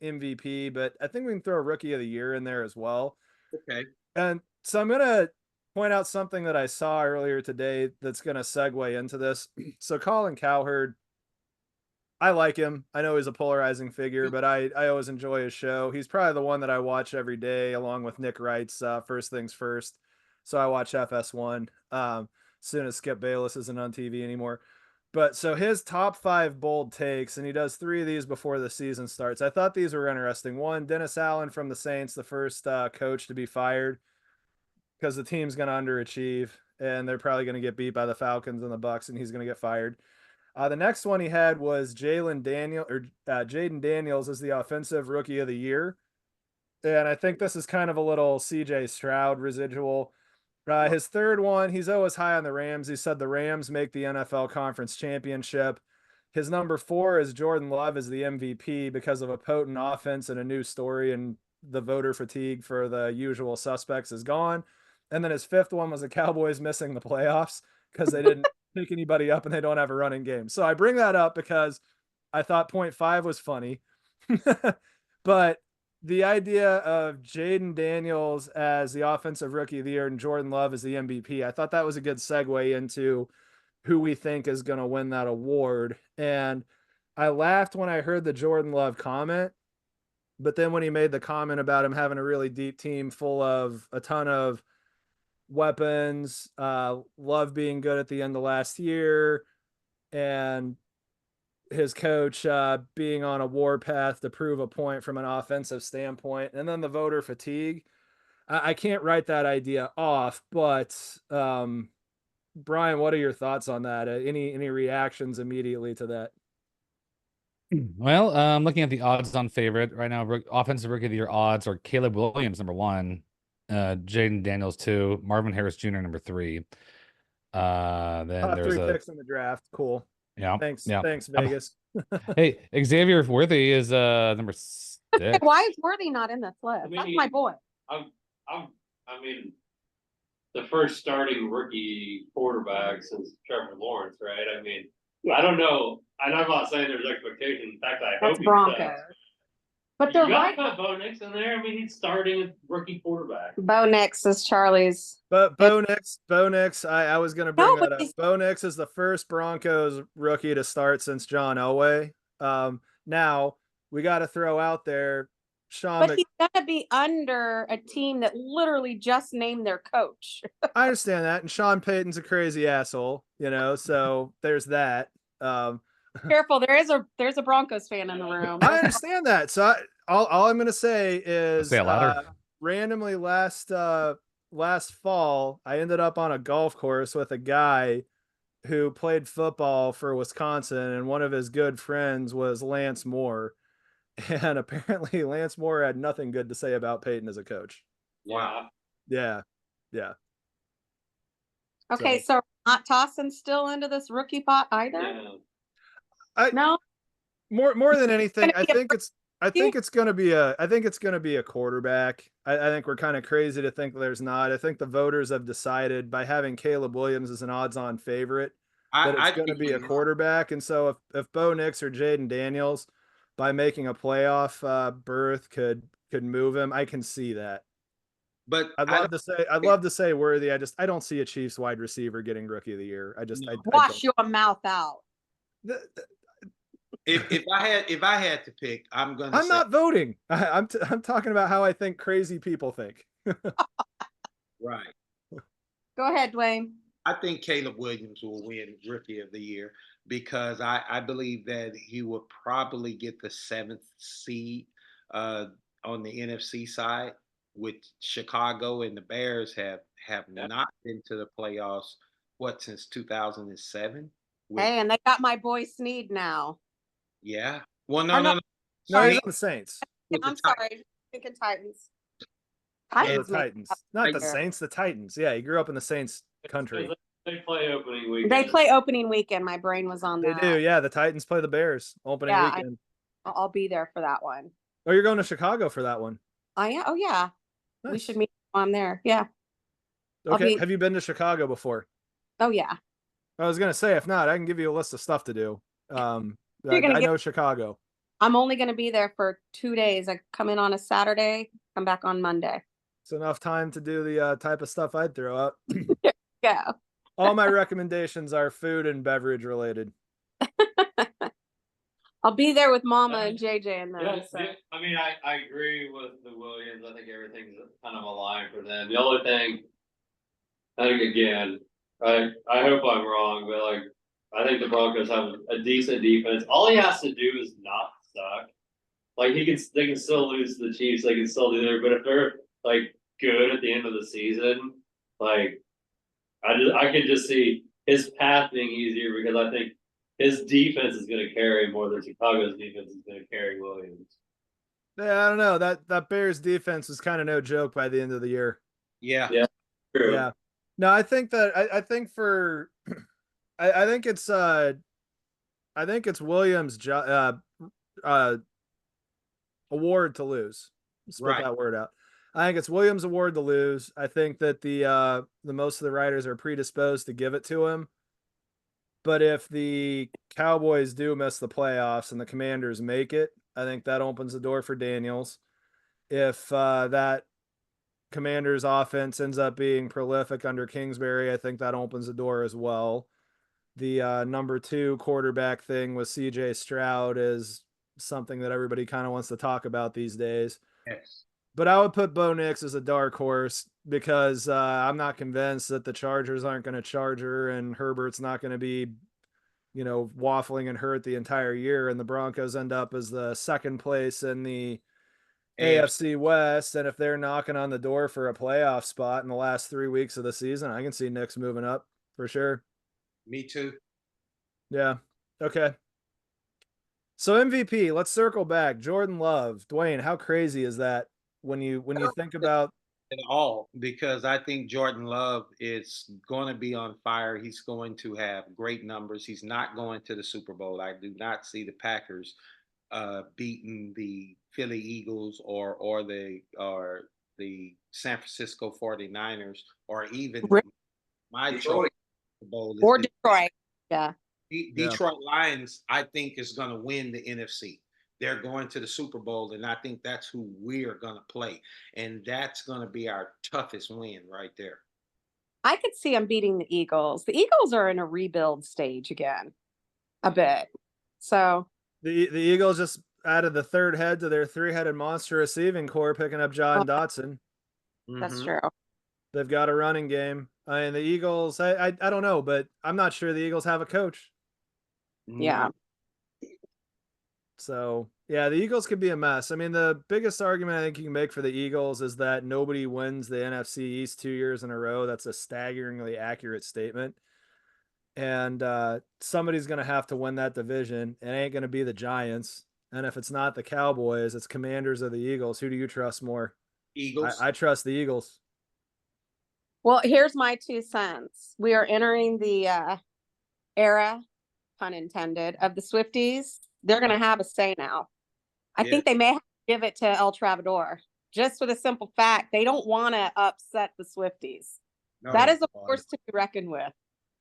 MVP, but I think we can throw Rookie of the Year in there as well. Okay. And so I'm going to point out something that I saw earlier today that's going to segue into this. So Colin Cowherd, I like him. I know he's a polarizing figure, but I always enjoy his show. He's probably the one that I watch every day, along with Nick Wright's First Things First. So I watch FS1 as soon as Skip Bayless isn't on TV anymore. But so his top 5 bold takes, and he does 3 of these before the season starts. I thought these were interesting. One, Dennis Allen from the Saints, the first coach to be fired because the team's going to underachieve, and they're probably going to get beat by the Falcons and the Bucks, and he's going to get fired. The next one he had was Jaden Daniels as the offensive rookie of the year. And I think this is kind of a little CJ Stroud residual. His third one, he's always high on the Rams. He said the Rams make the NFL Conference Championship. His number 4 is Jordan Love as the MVP because of a potent offense and a new story, and the voter fatigue for the usual suspects is gone. And then his 5th one was the Cowboys missing the playoffs because they didn't pick anybody up and they don't have a running game. So I bring that up because I thought 0.5 was funny. But the idea of Jaden Daniels as the offensive rookie of the year and Jordan Love as the MVP, I thought that was a good segue into who we think is going to win that award. And I laughed when I heard the Jordan Love comment, but then when he made the comment about him having a really deep team full of a ton of weapons, Love being good at the end of last year, and his coach being on a war path to prove a point from an offensive standpoint, and then the voter fatigue. I can't write that idea off, but Brian, what are your thoughts on that? Any reactions immediately to that? Well, looking at the odds-on favorite right now, offensive rookie of the year odds are Caleb Williams number 1, Jaden Daniels 2, Marvin Harris Jr. number 3. Then there's 3 picks in the draft. Cool. Yeah. Thanks, Vegas. Hey, Xavier Worthy is number 6. Why is Worthy not in this list? That's my boy. I mean, the first starting rookie quarterback since Trevor Lawrence, right? I mean, I don't know. I'm not saying there's expectation. In fact, I hope That's Broncos. But they're right. Put Bo Nix in there. I mean, he's starting a rookie quarterback. Bo Nix is Charlie's. But Bo Nix, I was going to bring that up. Bo Nix is the first Broncos rookie to start since John Elway. Now we got to throw out there, Sean. But he's going to be under a team that literally just named their coach. I understand that, and Sean Payton's a crazy asshole, so there's that. Careful, there's a Broncos fan in the room. I understand that. So all I'm going to say is, say it louder. Randomly last fall, I ended up on a golf course with a guy who played football for Wisconsin, and one of his good friends was Lance Moore. And apparently Lance Moore had nothing good to say about Peyton as a coach. Wow. Yeah. Okay, so not tossing still into this rookie pot either? Yeah. No. More than anything, I think I think it's gonna be a quarterback. I think we're kind of crazy to think there's not. I think the voters have decided by having Caleb Williams as an odds-on favorite that it's I going to think be a you're right. quarterback. And so if Bo Nix or Jaden Daniels by making a playoff berth could move him, I can see that. But I'd love to say Worthy. I don't see a Chiefs wide receiver getting rookie of the year. I Wash don't. your mouth out. if I had to pick, I'm not voting. I'm talking about how I think crazy people think. right. Go ahead, Dwayne. I think Caleb Williams will win Rookie of the Year because I believe that he will probably get the 7th seed on the NFC side, with Chicago and the Bears have not been to the playoffs since 2007. Hey, and they got my boy Snead now. Yeah. Well, no. No, he's on the Saints. I'm sorry. Thinking Titans. Yeah, the Titans. Not the Saints, the Titans. Yeah, he grew up in the Saints country. They play opening weekend. They play opening weekend. My brain was on that. They do, yeah. The Titans play the Bears opening weekend. I'll be there for that one. Oh, you're going to Chicago for that one? Oh, yeah. Oh, yeah. Nice. We should meet on there. Yeah. Okay. Have you been to Chicago before? Oh, yeah. I was going to say, if not, I can give you a list of stuff to do. I know Chicago. I'm only going to be there for 2 days. I come in on a Saturday, come back on Monday. It's enough time to do the type of stuff I'd throw out. Yeah. All my recommendations are food and beverage related. I'll be there with Mama and JJ and them. Yeah, so. I mean, I agree with the Williams. I think everything's kind of aligned for them. The only thing, I think again, I hope I'm wrong, but like I think the Broncos have a decent defense. All he has to do is not suck. Like they can still lose to the Chiefs. They can still do there, but if they're like good at the end of the season, like I can just see his path being easier because I think his defense is going to carry more than Chicago's defense is going to carry Williams. Yeah, I don't know. That Bears defense was kind of no joke by the end of the year. Yeah. Yeah. True. Yeah. No, I think it's Williams' award to lose. Spit that word out. I think it's Williams' award to lose. I think that the most of the writers are predisposed to give it to him. But if the Cowboys do miss the playoffs and the Commanders make it, I think that opens the door for Daniels. If that Commanders offense ends up being prolific under Kingsbury, I think that opens the door as well. The number 2 quarterback thing with CJ Stroud is something that everybody kind of wants to talk about these days. Yes. But I would put Bo Nix as a dark horse because I'm not convinced that the Chargers aren't going to charger and Herbert's not going to be, waffling and hurt the entire year. And the Broncos end up as the 2nd place in the AFC West. And if they're knocking on the door for a playoff spot in the last 3 weeks of the season, I can see Nix moving up for sure. Me too. Yeah. Okay. So MVP, let's circle back. Jordan Love. Dwayne, how crazy is that? When you think about at all, because I think Jordan Love is going to be on fire. He's going to have great numbers. He's not going to the Super Bowl. I do not see the Packers beating the Philly Eagles or the San Francisco 49ers or even my choice Bowl or Detroit. Yeah. Detroit Lions, I think, is going to win the NFC. They're going to the Super Bowl, and I think that's who we are going to play. And that's going to be our toughest win right there. I could see them beating the Eagles. The Eagles are in a rebuild stage again, a bit. So the Eagles just added the 3rd head to their 3-headed monster receiving core, picking up John Dotson. That's true. They've got a running game. I mean, the Eagles, I don't know, but I'm not sure the Eagles have a coach. Yeah. So, yeah, the Eagles could be a mess. I mean, the biggest argument I think you can make for the Eagles is that nobody wins the NFC East 2 years in a row. That's a staggeringly accurate statement. And somebody's going to have to win that division. It ain't going to be the Giants. And if it's not the Cowboys, it's Commanders or the Eagles. Who do you trust more? Eagles. I trust the Eagles. Well, here's my 2 cents. We are entering the era, pun intended, of the Swifties. They're going to have a say now. I think they may have to give it to El Travador, just for the simple fact they don't want to upset the Swifties. No, That is a force to be reckoned with.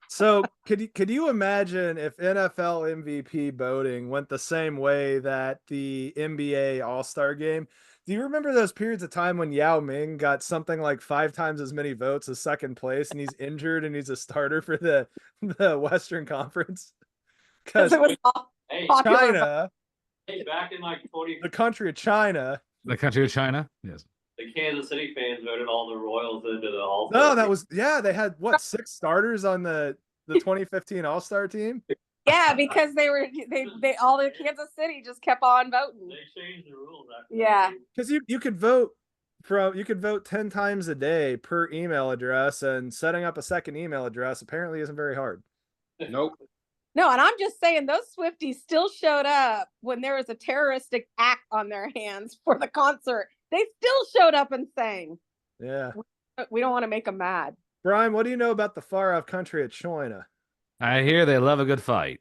So could you imagine if NFL MVP voting went the same way that the NBA All-Star game? Do you remember those periods of time when Yao Ming got something like 5 times as many votes as second place, and he's injured and he's a starter for the Western Conference? Because it was all Hey, popular. China, back in like the country of China. The country of China. Yes. the Kansas City fans voted all the Royals into the All-Star. No, that was they had what 6 starters on the 2015 All-Star team. Yeah, because they all the Kansas City just kept on voting. They changed the rules. Yeah, because you could vote 10 times a day per email address, and setting up a second email address apparently isn't very hard. Nope. no, and I'm just saying those Swifties still showed up when there was a terroristic act on their hands for the concert. They still showed up and sang. Yeah. We don't want to make them mad. Brian, what do you know about the far off country of China? I hear they love a good fight.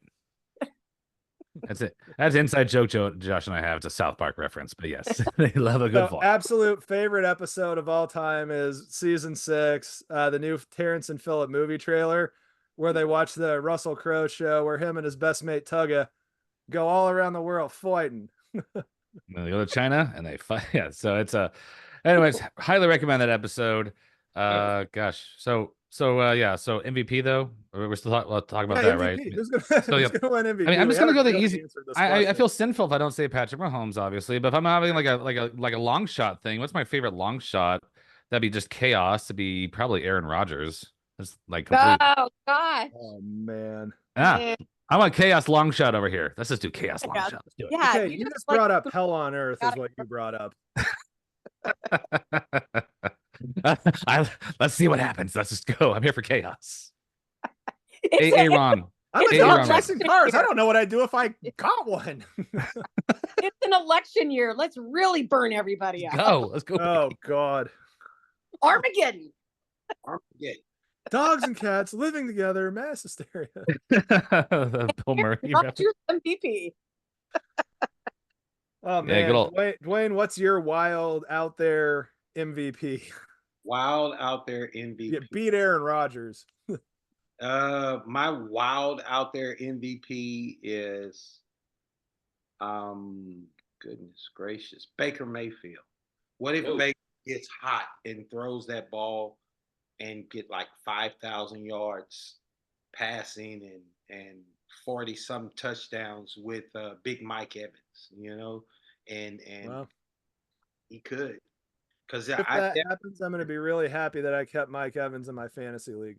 That's it. That's an inside joke Josh and I have. It's a South Park reference, but yes, they love a good fight. Absolute favorite episode of all time is season 6, the new Terrence and Phillip movie trailer, where they watch the Russell Crowe show, where him and his best mate Tugga go all around the world fighting. They go to China and they fight. Yeah, so it's anyways, highly recommend that episode. Gosh, so MVP though. We're still talking about that, MVP. right? Who's gonna win MVP? I mean, I'm just gonna go the easy. I I feel sinful if I don't say Patrick Mahomes, obviously, but if I'm having like a long shot thing, what's my favorite long shot? That'd be just chaos. To be probably Aaron Rodgers. That's like complete. Oh God. Oh man. Yeah. I want chaos long shot over here. Let's just do chaos long shot. Let's do it. Yeah, Okay, you just brought up hell on earth is what you brought up. Let's see what happens. Let's just go. I'm here for chaos. It's Hey, Ron. I'm a Hey, dog Ron. chasing cars. I don't know what I'd do if I got one. it's an election year. Let's really burn everybody out. Go. Let's go. Oh God. Armageddon. Armageddon. Dogs and cats living together, mass hysteria. Bill Murray. Not your MVP. Oh Yeah, man, good old- Dwayne, what's your wild out there MVP? Wild out there MVP. Yeah, beat Aaron Rodgers. My wild out there MVP is, goodness gracious, Baker Mayfield. What if Baker gets hot and throws that ball and get like 5,000 yards passing and 40 some touchdowns with Big Mike Evans, and Well, he could. Because if that happens, I'm going to be really happy that I kept Mike Evans in my fantasy league.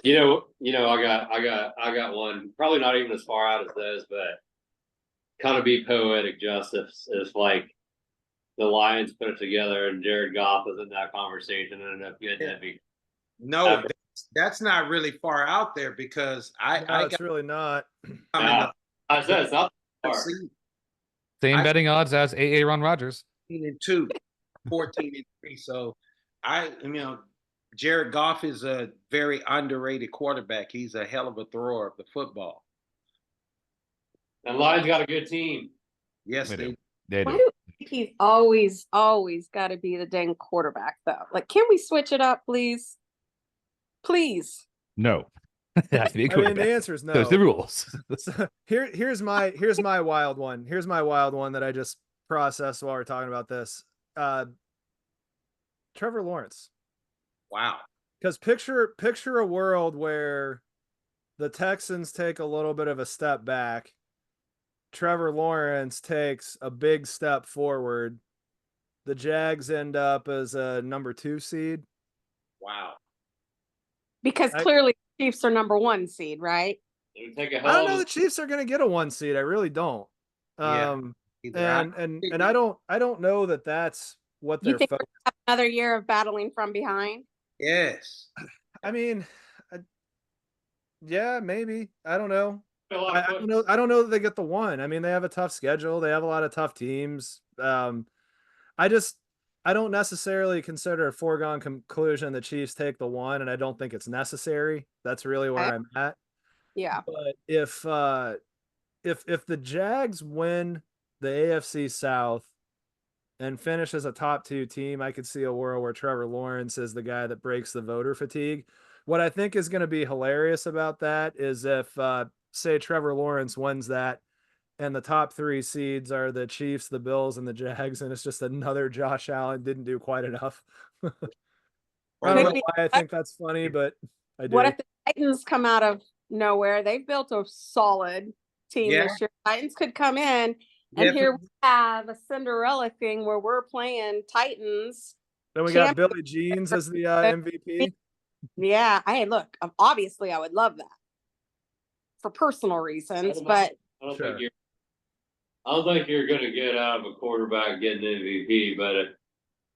You know, I got one. Probably not even as far out as those, but kind of be poetic justice. If like the Lions put it together and Jared Goff was in that conversation and ended up getting MVP. No, that's not really far out there because It's really not. I said it's not far. Same betting odds as Ron Rodgers. 14-2, 14-3. So Jared Goff is a very underrated quarterback. He's a hell of a thrower of the football. And Lions got a good team. Yes, They they do. They Why do. do he's always got to be the dang quarterback though? Like, can we switch it up, please? Please. No. It has to be a I mean, quarterback. the answer is no. There's the rules. So here's my wild one. Here's my wild one that I just processed while we're talking about this. Trevor Lawrence. Wow. Because picture a world where the Texans take a little bit of a step back. Trevor Lawrence takes a big step forward. The Jags end up as a number 2 seed. Wow. Because clearly the Chiefs are number 1 seed, right? I don't know the Chiefs are going to get a 1 seed. I really don't. And I don't know that that's what they're think focused. Another year of battling from behind. Yes. I mean, yeah, maybe. I don't know. I don't know that they get the 1. I mean, they have a tough schedule. They have a lot of tough teams. I don't necessarily consider a foregone conclusion the Chiefs take the 1, and I don't think it's necessary. That's really where I'm at. Yeah. But if the Jags win the AFC South and finish as a top 2 team, I could see a world where Trevor Lawrence is the guy that breaks the voter fatigue. What I think is going to be hilarious about that is if, say, Trevor Lawrence wins that, and the top 3 seeds are the Chiefs, the Bills, and the Jags, and it's just another Josh Allen didn't do quite enough. I don't know why I think that's funny, but I do. What if the Titans come out of nowhere? They've built a solid team Yeah. this year. Titans could come in, and here we have a Cinderella thing where we're playing Titans. Then we got Billy Jeans as the MVP. Yeah, look, obviously I would love that for personal reasons, but I don't think you're going to get out of a quarterback getting MVP, but if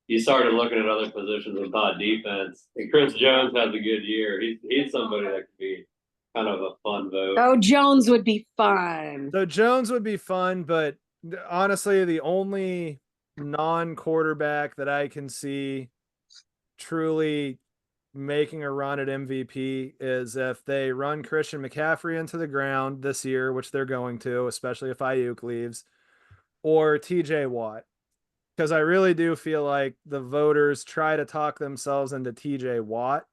you started looking at other positions and thought defense, and Chris Jones has a good year. He's somebody that could be kind of a fun vote. Oh, Jones would be fun. So Jones would be fun, but honestly, the only non-quarterback that I can see truly making a run at MVP is if they run Christian McCaffrey into the ground this year, which they're going to, especially if Ayuk leaves, or TJ Watt. Because I really do feel like the voters try to talk themselves into TJ Watt.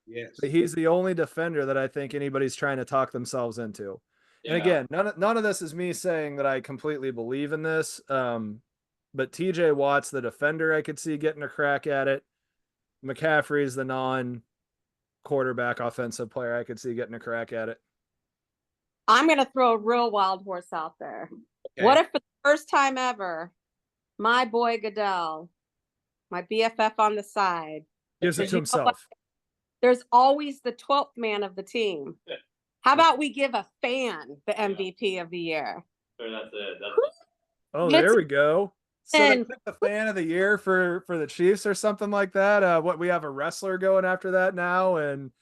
Yes. But he's the only defender that I think anybody's trying to talk themselves into. Yeah. And again, none of this is me saying that I completely believe in this. But TJ Watt's the defender I could see getting a crack at it. McCaffrey's the non-quarterback offensive player I could see getting a crack at it. I'm going to throw a real wild horse out there. Okay. What if for the first time ever, my boy Goodell, my BFF on the side, Gives it to himself. There's always the 12th man of the team. How about we give a fan the MVP of the year? Sure, that's it. Oh, there we go. So they pick the fan of the year for the Chiefs or something like that. What we have a wrestler going after that now and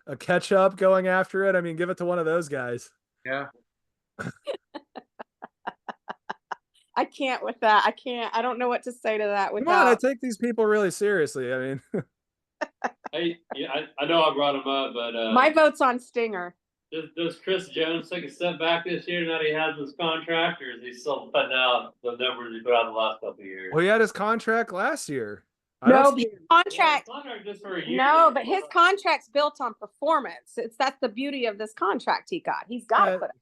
a catch-up going after it. I mean, give it to one of those guys. Yeah. I can't with that. I don't know what to say to that. Come on, I take these people really seriously. I mean, Hey, yeah, I know I brought him up, but my vote's on Stinger. Does Chris Jones take a step back this year now that he has his contract, or is he still putting out the numbers he put out the last couple of years? well, he had his contract last year. No, but his contract. Just for a year. No, but his contract's built on performance. That's the beauty of this contract he got. He's got to put it.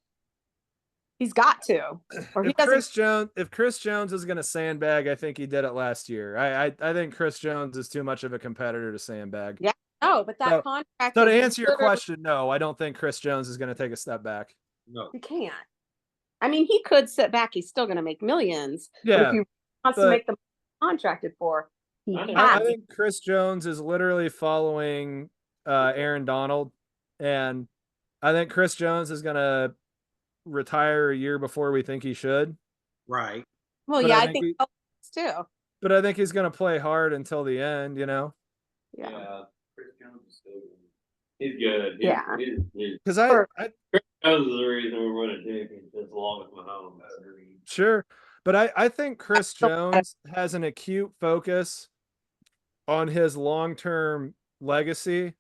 He's got to. Or if Chris Jones is going to sandbag, I think he did it last year. I think Chris Jones is too much of a competitor to sandbag. Yeah, no, but that contract. So to answer your question, no, I don't think Chris Jones is going to take a step back. No, he can't. I mean, he could sit back. He's still going to make millions. Yeah, but if he wants to make them contracted for, I think Chris Jones is literally following Aaron Donald, and I think Chris Jones is going to retire a year before we think he should. Right. Well, but yeah, I think he too. But I think he's going to play hard until the end, you know? Yeah. Chris Jones is still good. He's good. Because Chris Jones is the reason we're winning championships along with Mahomes. Sure. But I think Chris Jones has an acute focus on his long-term legacy.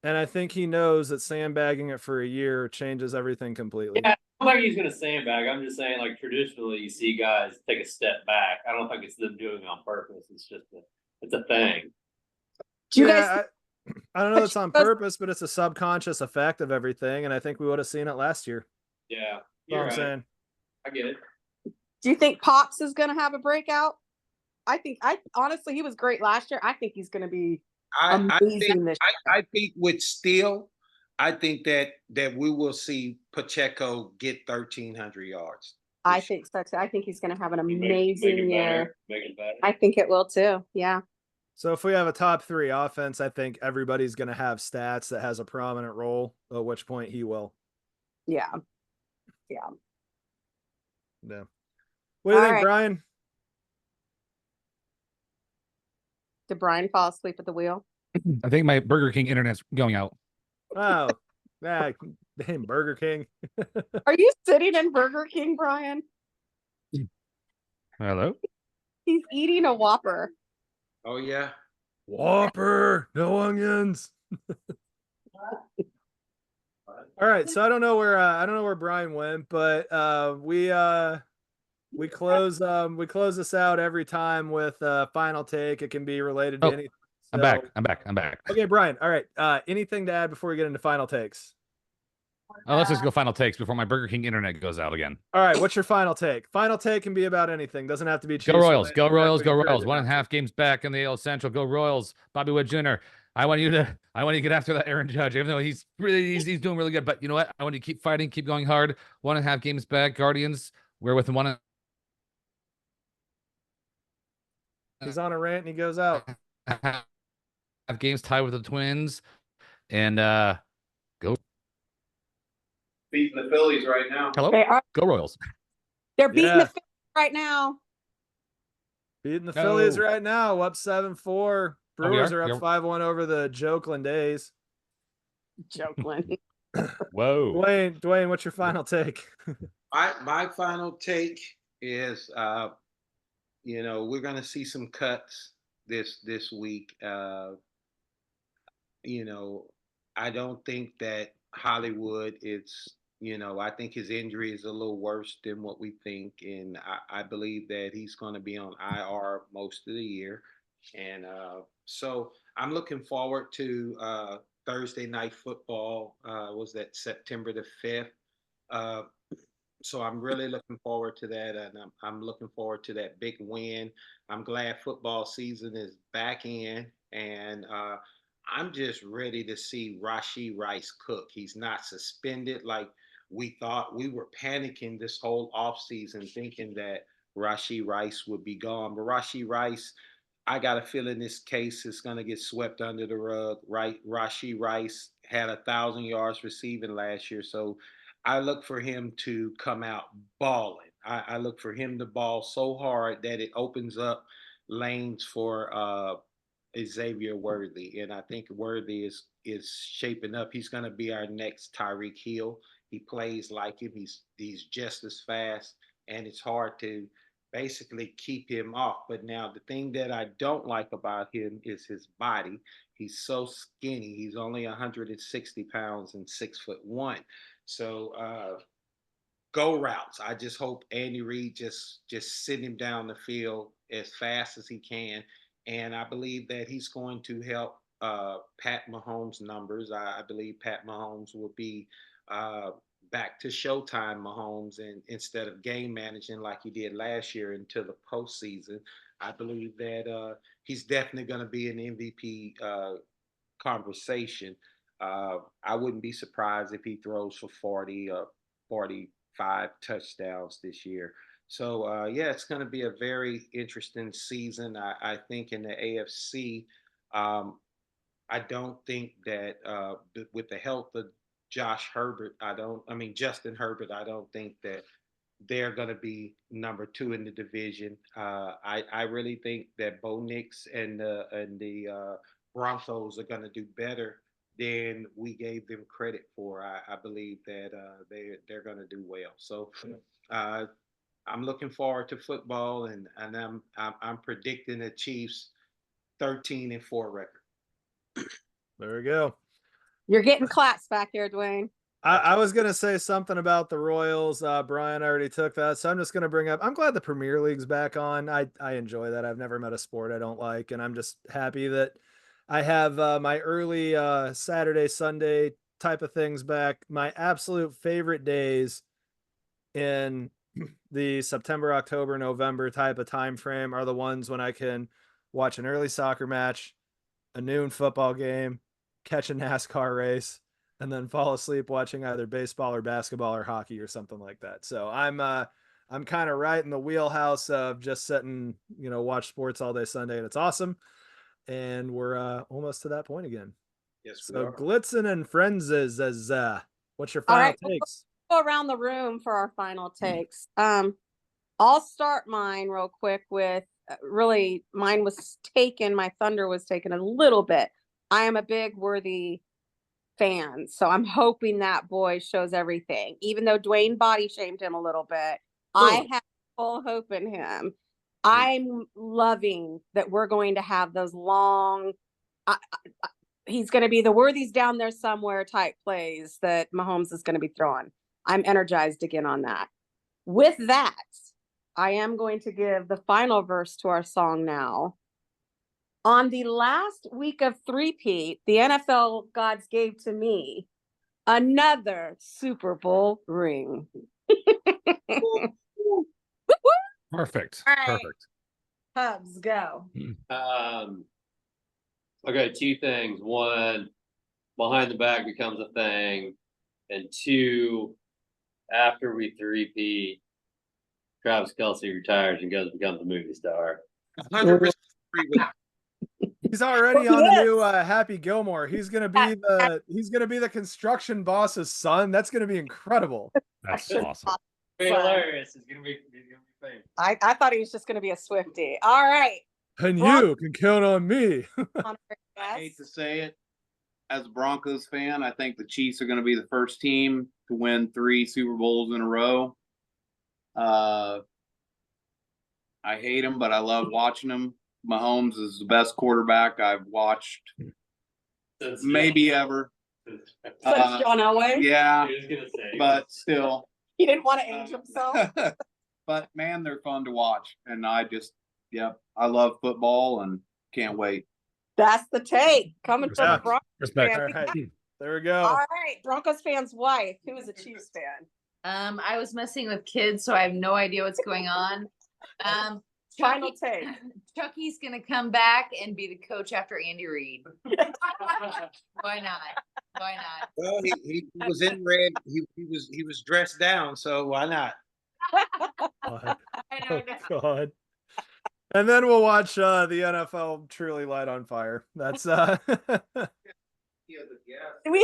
And I think he knows that sandbagging it for a year changes everything completely. Yeah, I don't think he's going to sandbag. I'm just saying, like, traditionally, you see guys take a step back. I don't think it's them doing it on purpose. It's just it's a thing. I don't know if it's on purpose, but it's a subconscious effect of everything. And I think we would have seen it last year. Yeah. You're right. I'm saying. I get it. Do you think Pops is going to have a breakout? I honestly, he was great last year. I think he's going to be amazing this year. I think with Steele, I think that we will see Pacheco get 1,300 yards. I think so too. I think he's going to have an amazing year. Make it better. I think it will too. Yeah. So if we have a top 3 offense, I think everybody's going to have stats that has a prominent role, at which point he will. Yeah. Yeah. Yeah. What do you think, Brian? Did Brian fall asleep at the wheel? I think my Burger King internet's going out. Oh, yeah, damn Burger King. Are you sitting in Burger King, Brian? Hello? He's eating a Whopper. Oh, yeah. Whopper, no onions. All right, so I don't know where Brian went, but we we close this out every time with final take. It can be related to Oh, anything. I'm So- back. I'm back. Okay, Brian. All right. Anything to add before we get into final takes? Oh, let's just go final takes before my Burger King internet goes out again. All right. What's your final take? Final take can be about anything. Doesn't have to be Chiefs. Go Royals, go related. Royals, go Exactly. Royals. 1.5 games back in the AL Central. Go Royals. Bobby Wood Jr. I want you to get after that Aaron Judge, even though he's doing really good. But you know what? I want you to keep fighting, keep going hard. 1.5 games back. Guardians, we're with one. He's on a rant and he goes out. Have games tied with the Twins, and go. Beating the Phillies right now. Hello, They are. go Royals. They're beating Yeah. the Phillies right now. Beating the Go. Phillies right now, up 7-4. Brewers are We up 5-1 over the Jokeland A's. Jokeland. Whoa. Dwayne, what's your final take? My final take is, we're going to see some cuts this week. I don't think that Hollywood is, I think his injury is a little worse than what we think. And I believe that he's going to be on IR most of the year. And so I'm looking forward to Thursday night football. Was that September the 5th? So I'm really looking forward to that, and I'm looking forward to that big win. I'm glad football season is back in, and I'm just ready to see Rashee Rice cook. He's not suspended like we thought. We were panicking this whole offseason thinking that Rashee Rice would be gone, but Rashee Rice, I got a feeling this case is going to get swept under the rug. Right? Rashee Rice had 1,000 yards receiving last year, so I look for him to come out balling. I look for him to ball so hard that it opens up lanes for Xavier Worthy, and I think Worthy is shaping up. He's going to be our next Tyreek Hill. He plays like him. He's just as fast, and it's hard to basically keep him off. But now the thing that I don't like about him is his body. He's so skinny. He's only 160 pounds and 6'1". So go routes. I just hope Andy Reid just send him down the field as fast as he can, and I believe that he's going to help Pat Mahomes' numbers. I believe Pat Mahomes will be back to Showtime Mahomes, and instead of game managing like he did last year into the postseason. I believe that he's definitely going to be an MVP conversation. I wouldn't be surprised if he throws for 40 or 45 touchdowns this year. So, it's going to be a very interesting season. I think in the AFC, I don't think that with the health of Justin Herbert, I don't think that they're going to be number 2 in the division. I really think that Bo Nix and the Broncos are going to do better than we gave them credit for. I believe that they're going to do well. So I'm looking forward to football, and I'm predicting the Chiefs 13-4 record. There we go. You're getting claps back here, Dwayne. I was going to say something about the Royals. Brian already took that. So I'm just going to bring up, I'm glad the Premier League's back on. I enjoy that. I've never met a sport I don't like. And I'm just happy that I have my early Saturday, Sunday type of things back. My absolute favorite days in the September, October, November type of time frame are the ones when I can watch an early soccer match, a noon football game, catch a NASCAR race, and then fall asleep watching either baseball or basketball or hockey or something like that. So I'm kind of right in the wheelhouse of just sitting, watch sports all day Sunday, and it's awesome. And we're almost to that point again. Yes, so Glitzen and Friends is what's your All final right, takes? We'll go around the room for our final takes. I'll start mine real quick with really mine was taken. My thunder was taken a little bit. I am a big Worthy fan, so I'm hoping that boy shows everything. Even though Dwayne body shamed him a little bit, I have full hope in him. I'm loving that we're going to have those long. He's going to be the Worthies down there somewhere type plays that Mahomes is going to be throwing. I'm energized again on that. With that, I am going to give the final verse to our song now. On the last week of three-peat, the NFL gods gave to me another Super Bowl ring. Perfect. All right. Perfect. Cubs, go. Okay, two things. One, behind the back becomes a thing. And two, after we three-peat, Travis Kelce retires and becomes a movie star. 100% agree with that. He's already on the new Happy Gilmore. He's gonna be the construction boss's son. That's gonna be incredible. That's awesome. Hilarious. He's gonna be famous. I thought he was just gonna be a Swiftie. All right. And you can count on me. I hate to say it, as a Broncos fan, I think the Chiefs are going to be the first team to win 3 Super Bowls in a row. I hate him, but I love watching him. Mahomes is the best quarterback I've watched maybe ever. Since John Elway. Yeah, He was gonna say, but still. He didn't want to age himself. But man, they're fun to watch. And I love football and can't wait. That's the take. Coming from the Broncos Respect. fan. All right. There we go. All right. Broncos fan's wife, who is a Chiefs fan. I was messing with kids, so I have no idea what's going on. Final take. Chucky's gonna come back and be the coach after Andy Reid. Why not? Why not? Well, he was in red. He was dressed down, so why not? God. I Oh, know. God. And then we'll watch the NFL truly light on fire. That's We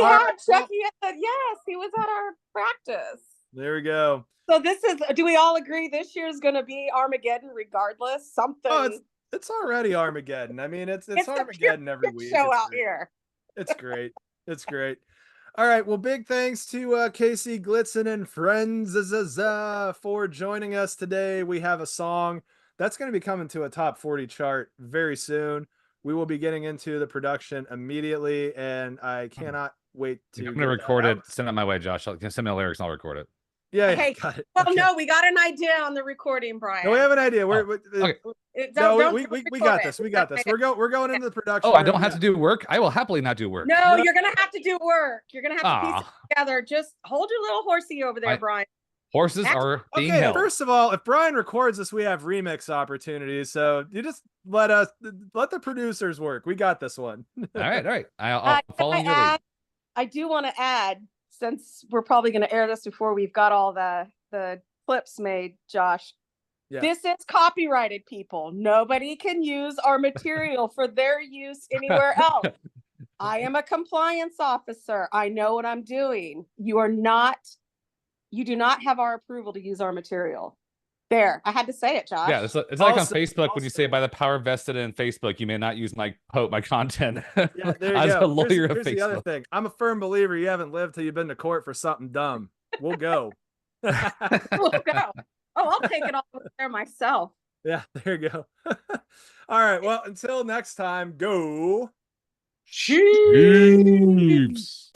had Chucky yes, he was at our practice. there we go. So do we all agree this year's gonna be Armageddon regardless? Something. Oh, it's already Armageddon. I mean, it's Armageddon every week. Show It's out great. here. It's great. It's great. All right. Well, big thanks to Casey Glitzen and friends for joining us today. We have a song that's going to be coming to a top 40 chart very soon. We will be getting into the production immediately, and I cannot wait to. I'm gonna record it. Send it my way, Josh. Send me the lyrics and I'll record it. Yeah, Okay. got it. Well, Okay. no, we got an idea on the recording, Brian. No, we have an idea. Okay. We got this. We got this. We're going into the production. Oh, I don't have to do work? I will happily not do work. No, you're gonna have to do work. You're gonna have to piece Ah. it together. Just hold your little horsey over there, Brian. Horses are being Okay, held. first of all, if Brian records this, we have remix opportunities. So you just let the producers work. We got this one. All right. I'll follow your lead. I do want to add, since we're probably going to air this before we've got all the clips made, Josh. Yeah. This is copyrighted, people. Nobody can use our material for their use anywhere else. I am a compliance officer. I know what I'm doing. You do not have our approval to use our material. There, I had to say it, Josh. Yeah, it's like on Also- Facebook when you say by the power vested in Facebook, you may not use my content. Yeah, there you As go. a lawyer of here's the other Facebook. thing. I'm a firm believer you haven't lived till you've been to court for something dumb. We'll go. We'll go. Oh, I'll take it all there myself. Yeah, there you go. All right. Well, until next time, go. Chiefs.